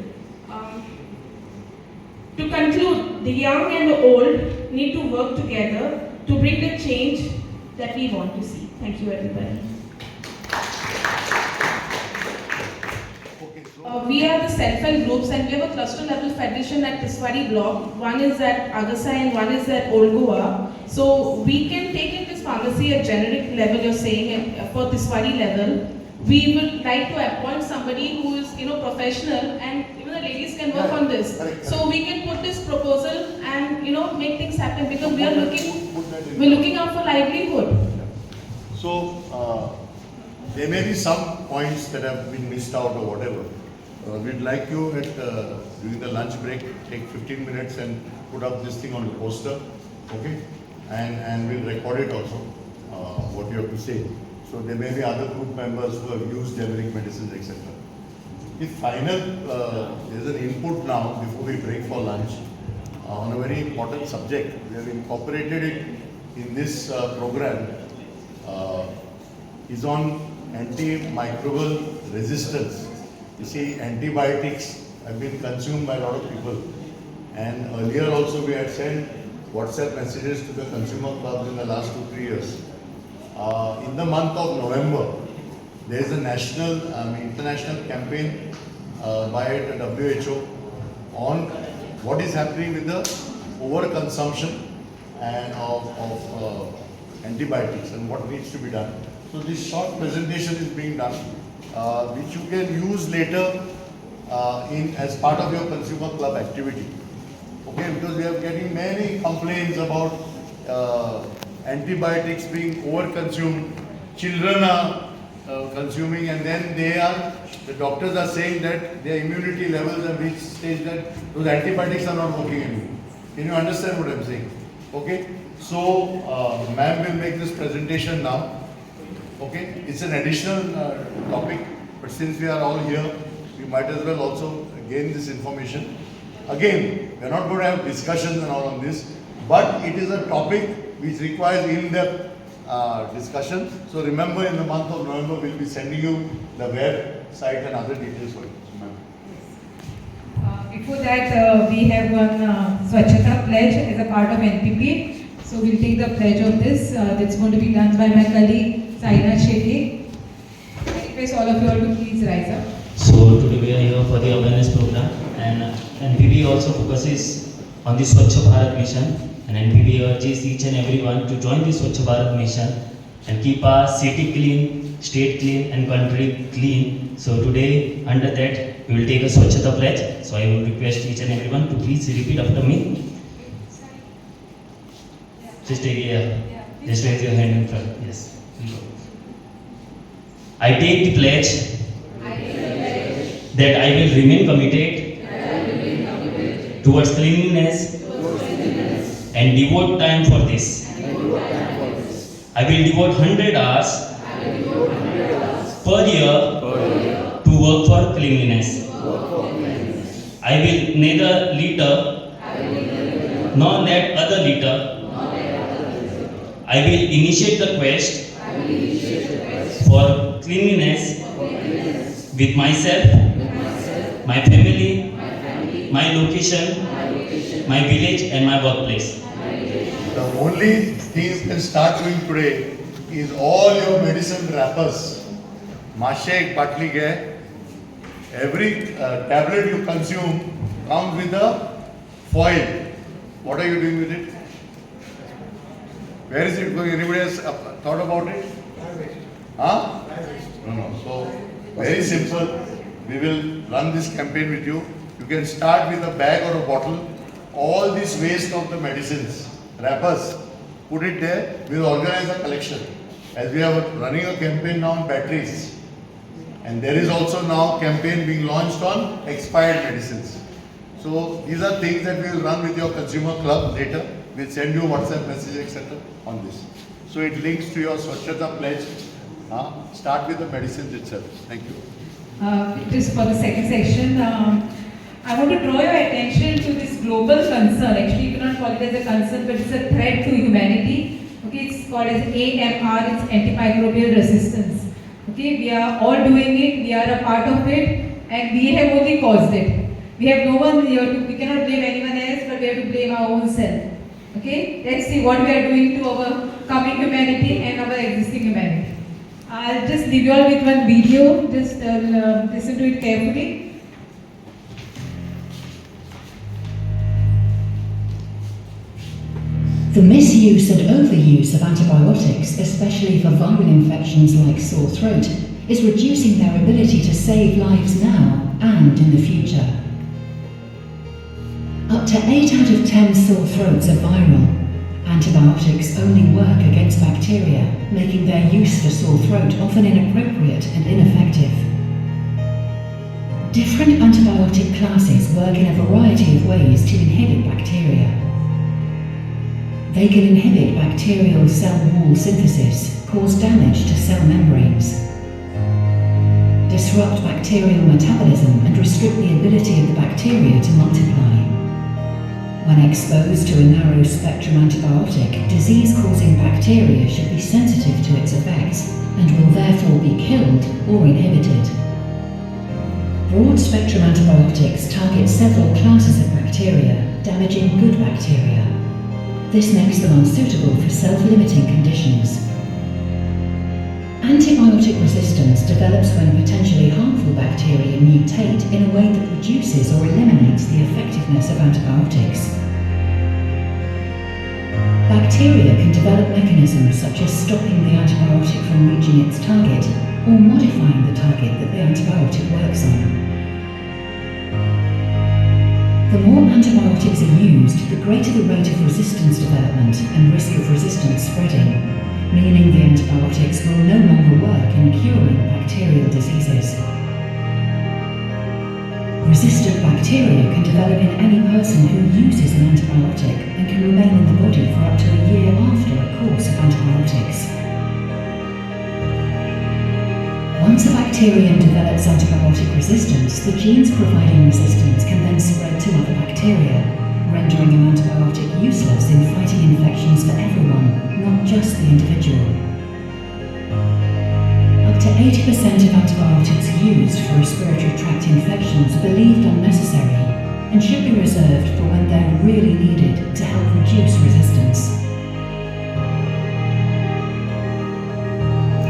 To conclude, the young and the old need to work together to bring the change that we want to see. Thank you, everybody. We are the self-help groups and we have a cluster level federation at Tiswadi block. One is at Agasa and one is at Old Goa. So we can take in this pharmacy at generic level, you're saying, for Tiswadi level. We would like to appoint somebody who is, professional, and even the ladies can work on this. So we can put this proposal and, make things happen because we're looking out for livelihood. So there may be some points that have been missed out or whatever. We'd like you at during the lunch break, take 15 minutes and put up this thing on the poster, okay? And we'll record it also, what you have to say. So there may be other group members who have used generic medicines, etc. The final, there's an input now before we break for lunch on a very important subject. We have incorporated it in this program. Is on antimicrobial resistance. You see, antibiotics have been consumed by a lot of people. And earlier also we had sent WhatsApp messages to the consumer clubs in the last 2-3 years. In the month of November, there is a national, international campaign by the WHO on what is happening with the overconsumption and of antibiotics and what needs to be done. So this short presentation is being done, which you can use later as part of your consumer club activity. Okay, because we are getting many complaints about antibiotics being overconsumed. Children are consuming, and then the doctors are saying that their immunity levels have reached stage that those antibiotics are not working anymore. Can you understand what I'm saying? Okay, so ma'am will make this presentation now. Okay, it's an additional topic but since we are all here, we might as well also gain this information. Again, we are not going to have discussions and all on this, but it is a topic which requires in-depth discussion. So remember, in the month of November, we'll be sending you the website and other details for it. Before that, we have one Swachhata pledge as a part of NPP. So we'll take the pledge of this. That's going to be done by my colleague Saina Shetty. I request all of you all to please rise up. So today we are here for the awareness program, and NPP also focuses on the Swachh Bharat mission, and NPP urges each and everyone to join the Swachh Bharat mission and keep our city clean, state clean and country clean. So today under that we will take a Swachhata pledge. So I will request each and everyone to please repeat after me. Just take just raise your hand in front. Yes. I take the pledge that I will remain committed towards cleanliness and devote time for this. I will devote 100 hours per year to work for cleanliness. I will neither litter nor let other litter. I will initiate the quest for cleanliness with myself, my family, my location, my village and my workplace. The only thing you can start doing today is all your medicine wrappers. Mashe ek batli hai. Every tablet you consume comes with a foil. What are you doing with it? Where is it going? Anybody has thought about it? Huh? No. So, very simple. We will run this campaign with you. You can start with a bag or a bottle. All this waste of the medicines, wrappers, put it there. We will organize a collection. As we are running a campaign now on batteries. And there is also now campaign being launched on expired medicines. So these are things that we will run with your consumer club later. We'll send you WhatsApp message, etc. on this. So it links to your Swachhata pledge. Start with the medicines itself. Thank you. Just for the second section, I want to draw your attention to this global concern. Actually, you cannot call it as a concern, but it's a threat to humanity. Okay, it's called as AMR, it's antimicrobial resistance. Okay, we are all doing it, we are a part of it, and we have only caused it. We have no one here to, we cannot blame anyone else, but we have to blame our own self. Okay, let's see what we are doing to our coming humanity and our existing humanity. I'll just leave you all with one video, just listen to it carefully. The misuse and overuse of antibiotics, especially for viral infections like sore throat, is reducing their ability to save lives now and in the future. Up to 8 out of 10 sore throats are viral. Antibiotics only work against bacteria, making their use for sore throat often inappropriate and ineffective. Different antibiotic classes work in a variety of ways to inhibit bacteria. They can inhibit bacterial cell wall synthesis, cause damage to cell membranes, disrupt bacterial metabolism and restrict the ability of the bacteria to multiply. When exposed to a narrow-spectrum antibiotic, disease-causing bacteria should be sensitive to its effects and will therefore be killed or inhibited. Broad-spectrum antibiotics target several classes of bacteria, damaging good bacteria. This makes them unsuitable for self-limiting conditions. Antibiotic resistance develops when potentially harmful bacteria mutate in a way that reduces or eliminates the effectiveness of antibiotics. Bacteria can develop mechanisms such as stopping the antibiotic from reaching its target or modifying the target that the antibiotic works on. The more antibiotics are used, the greater the rate of resistance development and risk of resistance spreading, meaning the antibiotics will no longer work in curing bacterial diseases. Resistant bacteria can develop in any person who uses an antibiotic and can remain in the body for up to a year after a course of antibiotics. Once a bacterium develops antibiotic resistance, the genes providing resistance can then spread to other bacteria, rendering an antibiotic useless in fighting infections for everyone, not just the individual. Up to 80% of antibiotics used for respiratory tract infections are believed unnecessary and should be reserved for when they're really needed to help reduce resistance.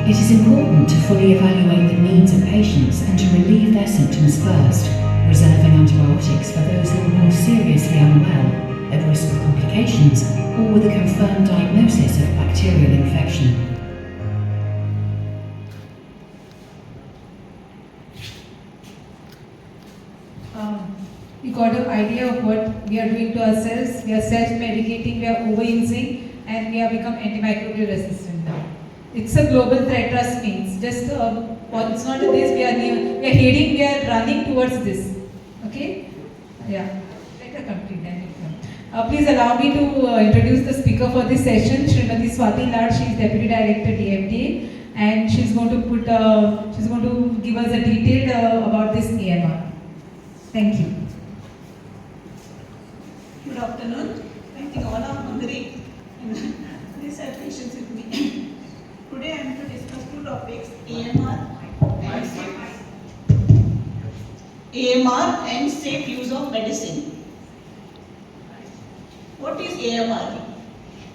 It is important to fully evaluate the needs of patients and to relieve their symptoms first, reserving antibiotics for those who are more seriously unwell, at risk of complications, or with a confirmed diagnosis of bacterial infection. We got an idea of what we are doing to ourselves. We are self-medicating, we are overusing, and we have become antimicrobial resistant now. It's a global threat, trust me. It's just, it's not this, we are running towards this. Okay? Yeah. Let her complete that. Please allow me to introduce the speaker for this session, Srimati Swati Lad. She is Deputy Director, DFDA, and she's going to give us a detail about this AMR. Thank you. Good afternoon. I think all are hungry and please have patience with me. Today I am to discuss two topics, AMR and safe use of medicine. What is AMR?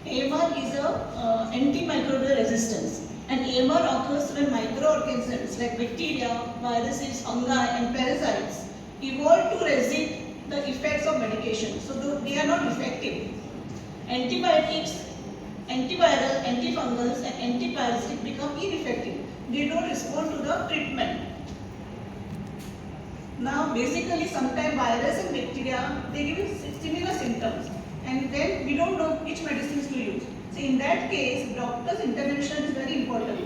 AMR is a antimicrobial resistance, and AMR occurs when microorganisms like bacteria, viruses, fungi and parasites evolve to resist the effects of medication, so they are not effective. Antibiotics, antiviral, antifungals and antiparasitic become ineffective. They don't respond to the treatment. Now basically sometimes virus and bacteria, they give you similar symptoms and then we don't know which medicines to use. So in that case, doctor's intervention is very important.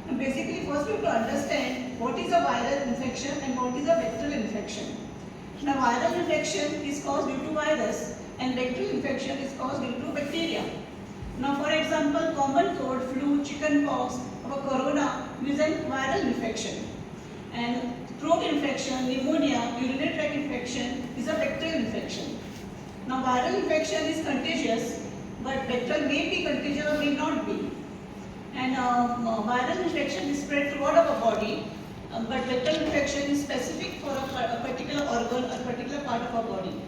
And basically first we have to understand what is a viral infection and what is a bacterial infection. Now viral infection is caused due to virus and bacterial infection is caused due to bacteria. Now for example, common cold, flu, chickenpox or corona is a viral infection. And throat infection, pneumonia, urinary tract infection is a bacterial infection. Now viral infection is contagious, but bacterial may be contagious or may not be. And viral infection is spread throughout our body, but bacterial infection is specific for a particular organ or particular part of our body.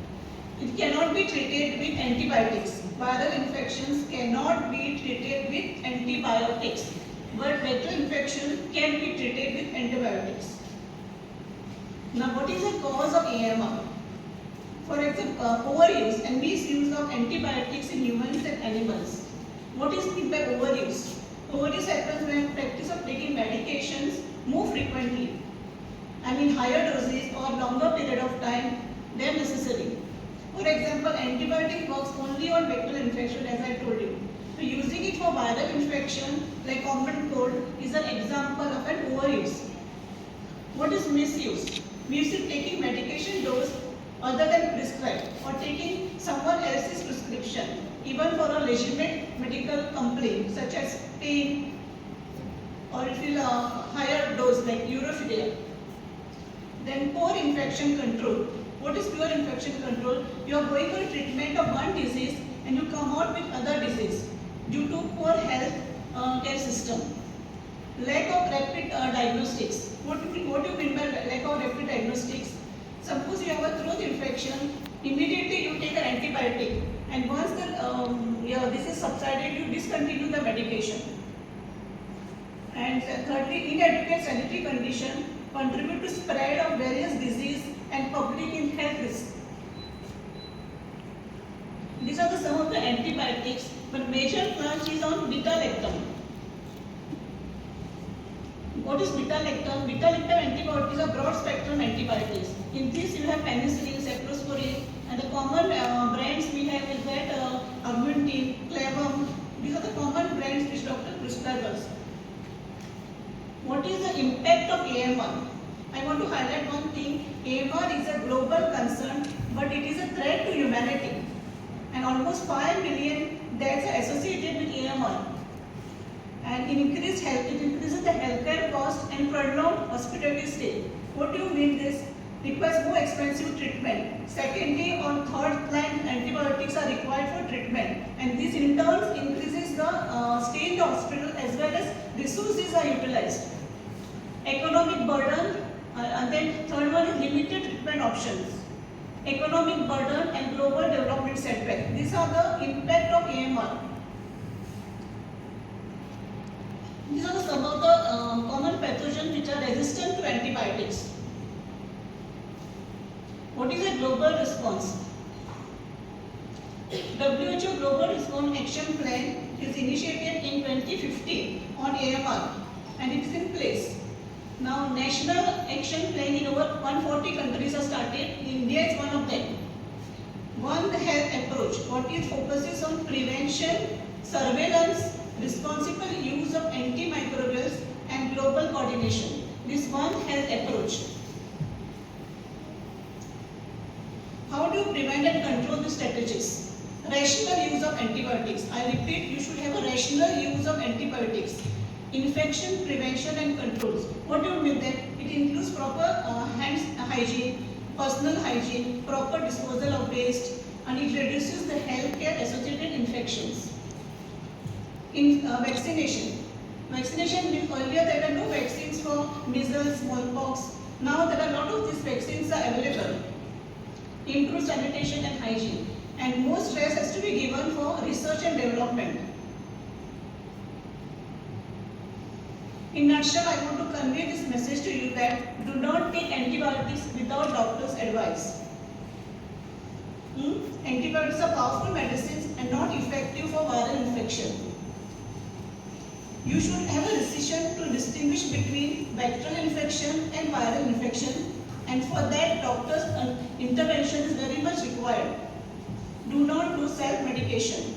It cannot be treated with antibiotics. Viral infections cannot be treated with antibiotics, but bacterial infection can be treated with antibiotics. Now what is the cause of AMR? For example, overuse and misuse of antibiotics in humans and animals. What is meant by overuse? Overuse happens when practice of taking medications more frequently. I mean higher doses or longer period of time than necessary. For example, antibiotic works only on bacterial infection as I told you. So using it for viral infection like common cold is an example of an overuse. What is misuse? Misuse taking medication dose other than prescribed or taking someone else's prescription even for a legitimate medical complaint such as pain or if you a higher dose like urophilia. Then poor infection control. What is poor infection control? You are going for treatment of one disease and you come out with other disease due to poor health care system. Lack of rapid diagnostics. What do you mean by lack of rapid diagnostics? Suppose you have a throat infection, immediately you take an antibiotic and once this is subsided, you discontinue the medication. And thirdly, inadequate sanitary condition contribute to spread of various disease and public health risk. These are some of the antibiotics, but major branch is on beta-lactam. What is beta-lactam? Beta-lactam antibiotics are broad-spectrum antibiotics. In this you have penicillin, cephalosporin, and the common brands we have is that Augmentin, Clavum. These are the common brands which doctor prescribes. What is the impact of AMR? I want to highlight one thing. AMR is a global concern, but it is a threat to humanity. And almost 5 million deaths are associated with AMR. and it increases the healthcare cost and prolonged hospitality stay. What do you mean this? Requires more expensive treatment. Secondly, on third line, antibiotics are required for treatment, and this in turn increases the stay in the hospital as well as resources are utilized. Economic burden, and then third one is limited treatment options. Economic burden and global development setback. These are the impact of AMR. These are some of the common pathogens which are resistant to antibiotics. What is a global response? WHO Global Response Action Plan is initiated in 2015 on AMR and it is in place. Now, national action plan in over 140 countries are started. India is one of them. One Health approach. What it focuses on prevention, surveillance, responsible use of antimicrobials and global coordination. This One Health approach. How do you prevent and control the strategies? Rational use of antibiotics. I repeat, you should have a rational use of antibiotics. Infection prevention and controls. What do you mean that? It includes proper hand hygiene, personal hygiene, proper disposal of waste, and it reduces the healthcare associated infections. In vaccination. Vaccination, earlier there were no vaccines for measles, smallpox. Now there are a lot of these vaccines are available. Improve sanitation and hygiene. And more stress has to be given for research and development. In nutshell, I want to convey this message to you that do not take antibiotics without doctor's advice. Antibiotics are powerful medicines and not effective for viral infection. You should have a decision to distinguish between bacterial infection and viral infection, and for that doctor's intervention is very much required. Do not do self-medication.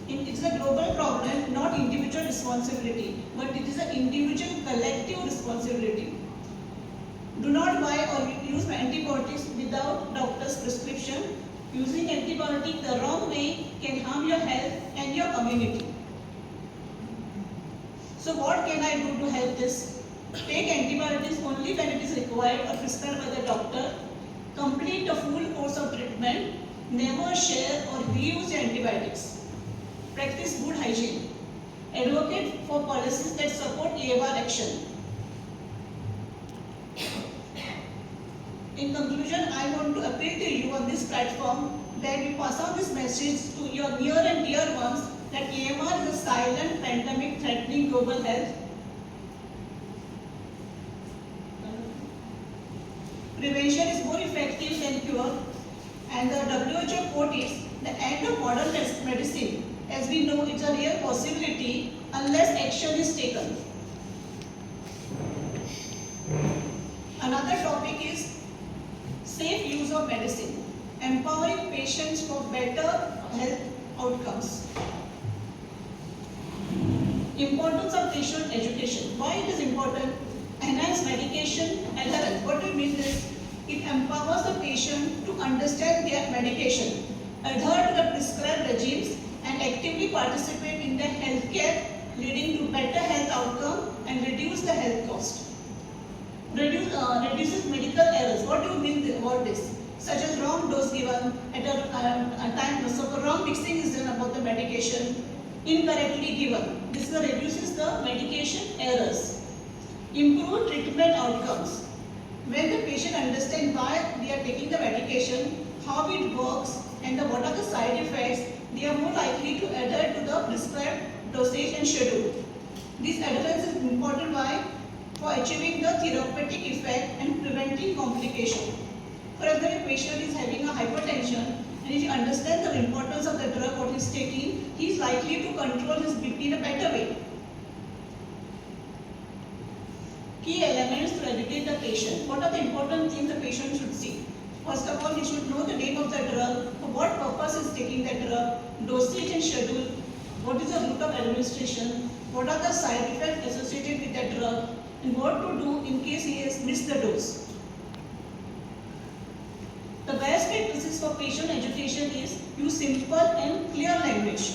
It is a global problem, not individual responsibility, but it is an individual collective responsibility. Do not buy or use antibiotics without doctor's prescription. Using antibiotics the wrong way can harm your health and your community. So what can I do to help this? Take antibiotics only when it is required or prescribed by the doctor. Complete the full course of treatment. Never share or reuse your antibiotics. Practice good hygiene. Advocate for policies that support AMR action. In conclusion, I want to appeal to you on this platform that you pass on this message to your near and dear ones that AMR is a silent pandemic threatening global health. Prevention is more effective than cure, and the WHO quote is the end of modern medicine. As we know, it's a real possibility unless action is taken. Another topic is safe use of medicine, empowering patients for better health outcomes. Importance of patient education. Why it is important? Enhance medication adherence. What do you mean this? It empowers the patient to understand their medication, adhere to the prescribed regimes, and actively participate in the healthcare, leading to better health outcome and reduce the health cost. Reduces medical errors. What do you mean about this? Such as wrong dose given at a time, so wrong mixing is done about the medication, incorrectly given. This reduces the medication errors. Improve treatment outcomes. When the patient understands why they are taking the medication, how it works, and what are the side effects, they are more likely to adhere to the prescribed dosage and schedule. This adherence is important for achieving the therapeutic effect and preventing complication. For example, a patient is having a hypertension, and if he understands the importance of the drug what he is taking, he is likely to control his BP in a better way. Key elements to educate the patient. What are the important things the patient should see? First of all, he should know the name of the drug, for what purpose is taking the drug, dosage and schedule, what is the route of administration, what are the side effects associated with the drug, and what to do in case he has missed the dose. The best practices for patient education is use simple and clear language.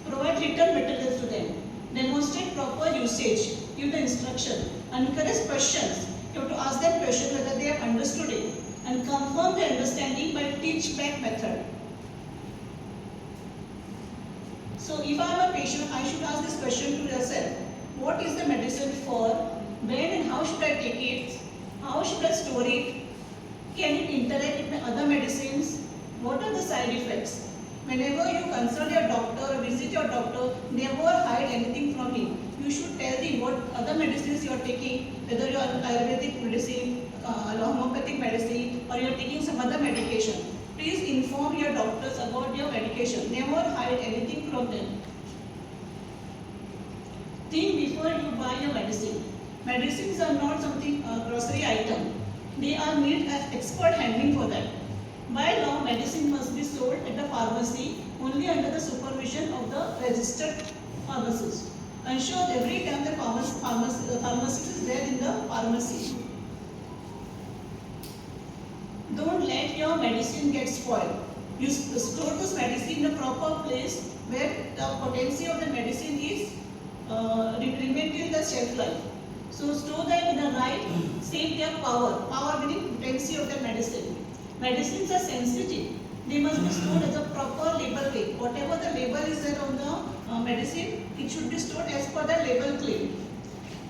Provide written materials to them. demonstrate proper usage, give the instruction, encourage questions. You have to ask them questions whether they have understood it, and confirm their understanding by teach-back method. So if I am a patient, I should ask this question to yourself: what is the medicine for? When and how should I take it? How should I store it? Can it interact with my other medicines? What are the side effects? Whenever you consult your doctor or visit your doctor, never hide anything from him. You should tell him what other medicines you are taking, whether you are Ayurvedic medicine, homeopathic medicine, or you are taking some other medication. Please inform your doctors about your medication. Never hide anything from them. Think before you buy your medicine. Medicines are not something grocery item. They are made as expert handling for that. By law, medicine must be sold at the pharmacy only under the supervision of the registered pharmacist. Ensure every time the pharmacist is there in the pharmacy. Don't let your medicine get spoiled. You store this medicine in a proper place where the potency of the medicine is remain till the shelf life. So store them in a right, save their power. Power meaning potency of the medicine. Medicines are sensitive. They must be stored as a proper label way. Whatever the label is there on the medicine, it should be stored as per the label claim.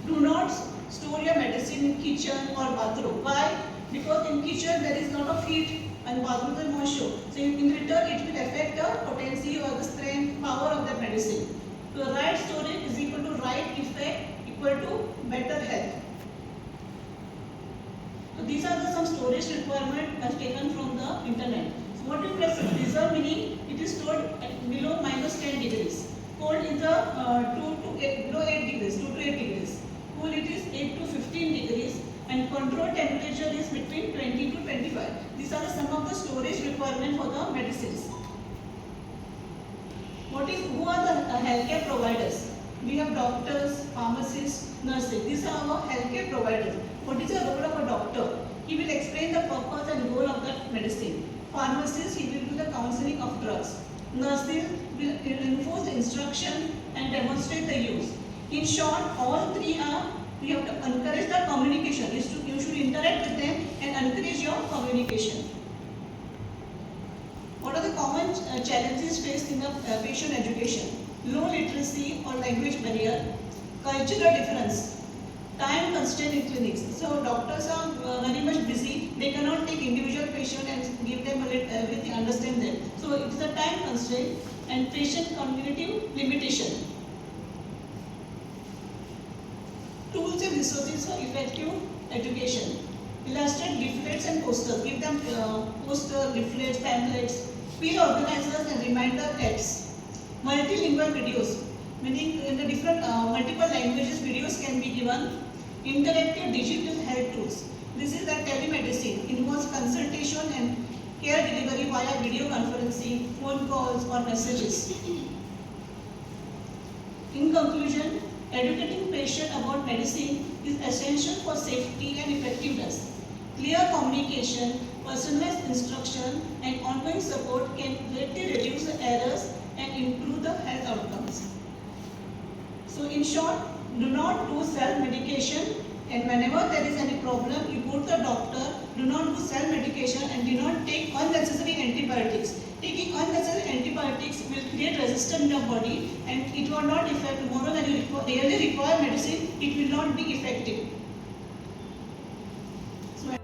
Do not store your medicine in kitchen or bathroom. Why? Because in kitchen there is lot of heat and bathroom is more show. So in return it will affect the potency or the strength, power of the medicine. So right storage is equal to right effect equal to better health. So these are some storage requirements as taken from the internet. So what you preserve meaning it is stored at below -10 degrees. Cold is the below 8 degrees, 2 to 8 degrees. Cool it is 8 to 15 degrees, and control temperature is between 20 to 25. These are some of the storage requirements for the medicines. Who are the healthcare providers? We have doctors, pharmacists, nurses. These are our healthcare providers. What is the role of a doctor? He will explain the purpose and goal of that medicine. Pharmacist, he will do the counseling of drugs. Nurses will enforce the instruction and demonstrate the use. In short, all three are, we have to encourage the communication. You should interact with them and encourage your communication. What are the common challenges faced in the patient education? Low literacy or language barrier, cultural difference, time constraint in clinics. So doctors are very much busy. They cannot take individual patient and give them everything, understand them. So it is a time constraint and patient cognitive limitation. Tools and resources for effective education. Illustrate leaflets and posters. Give them posters, leaflets, pamphlets, peer organizers and reminder texts. Multilingual videos, meaning in the different multiple languages videos can be given. Interactive digital health tools. This is the telemedicine, involves consultation and care delivery via video conferencing, phone calls or messages. In conclusion, educating patient about medicine is essential for safety and effectiveness. Clear communication, personalized instruction and ongoing support can greatly reduce the errors and improve the health outcomes. So in short, do not do self-medication, and whenever there is any problem, you go to the doctor. Do not do self-medication and do not take unnecessary antibiotics. Taking unnecessary antibiotics will create resistance in your body and it will not affect. Tomorrow when you really require medicine, it will not be effective. So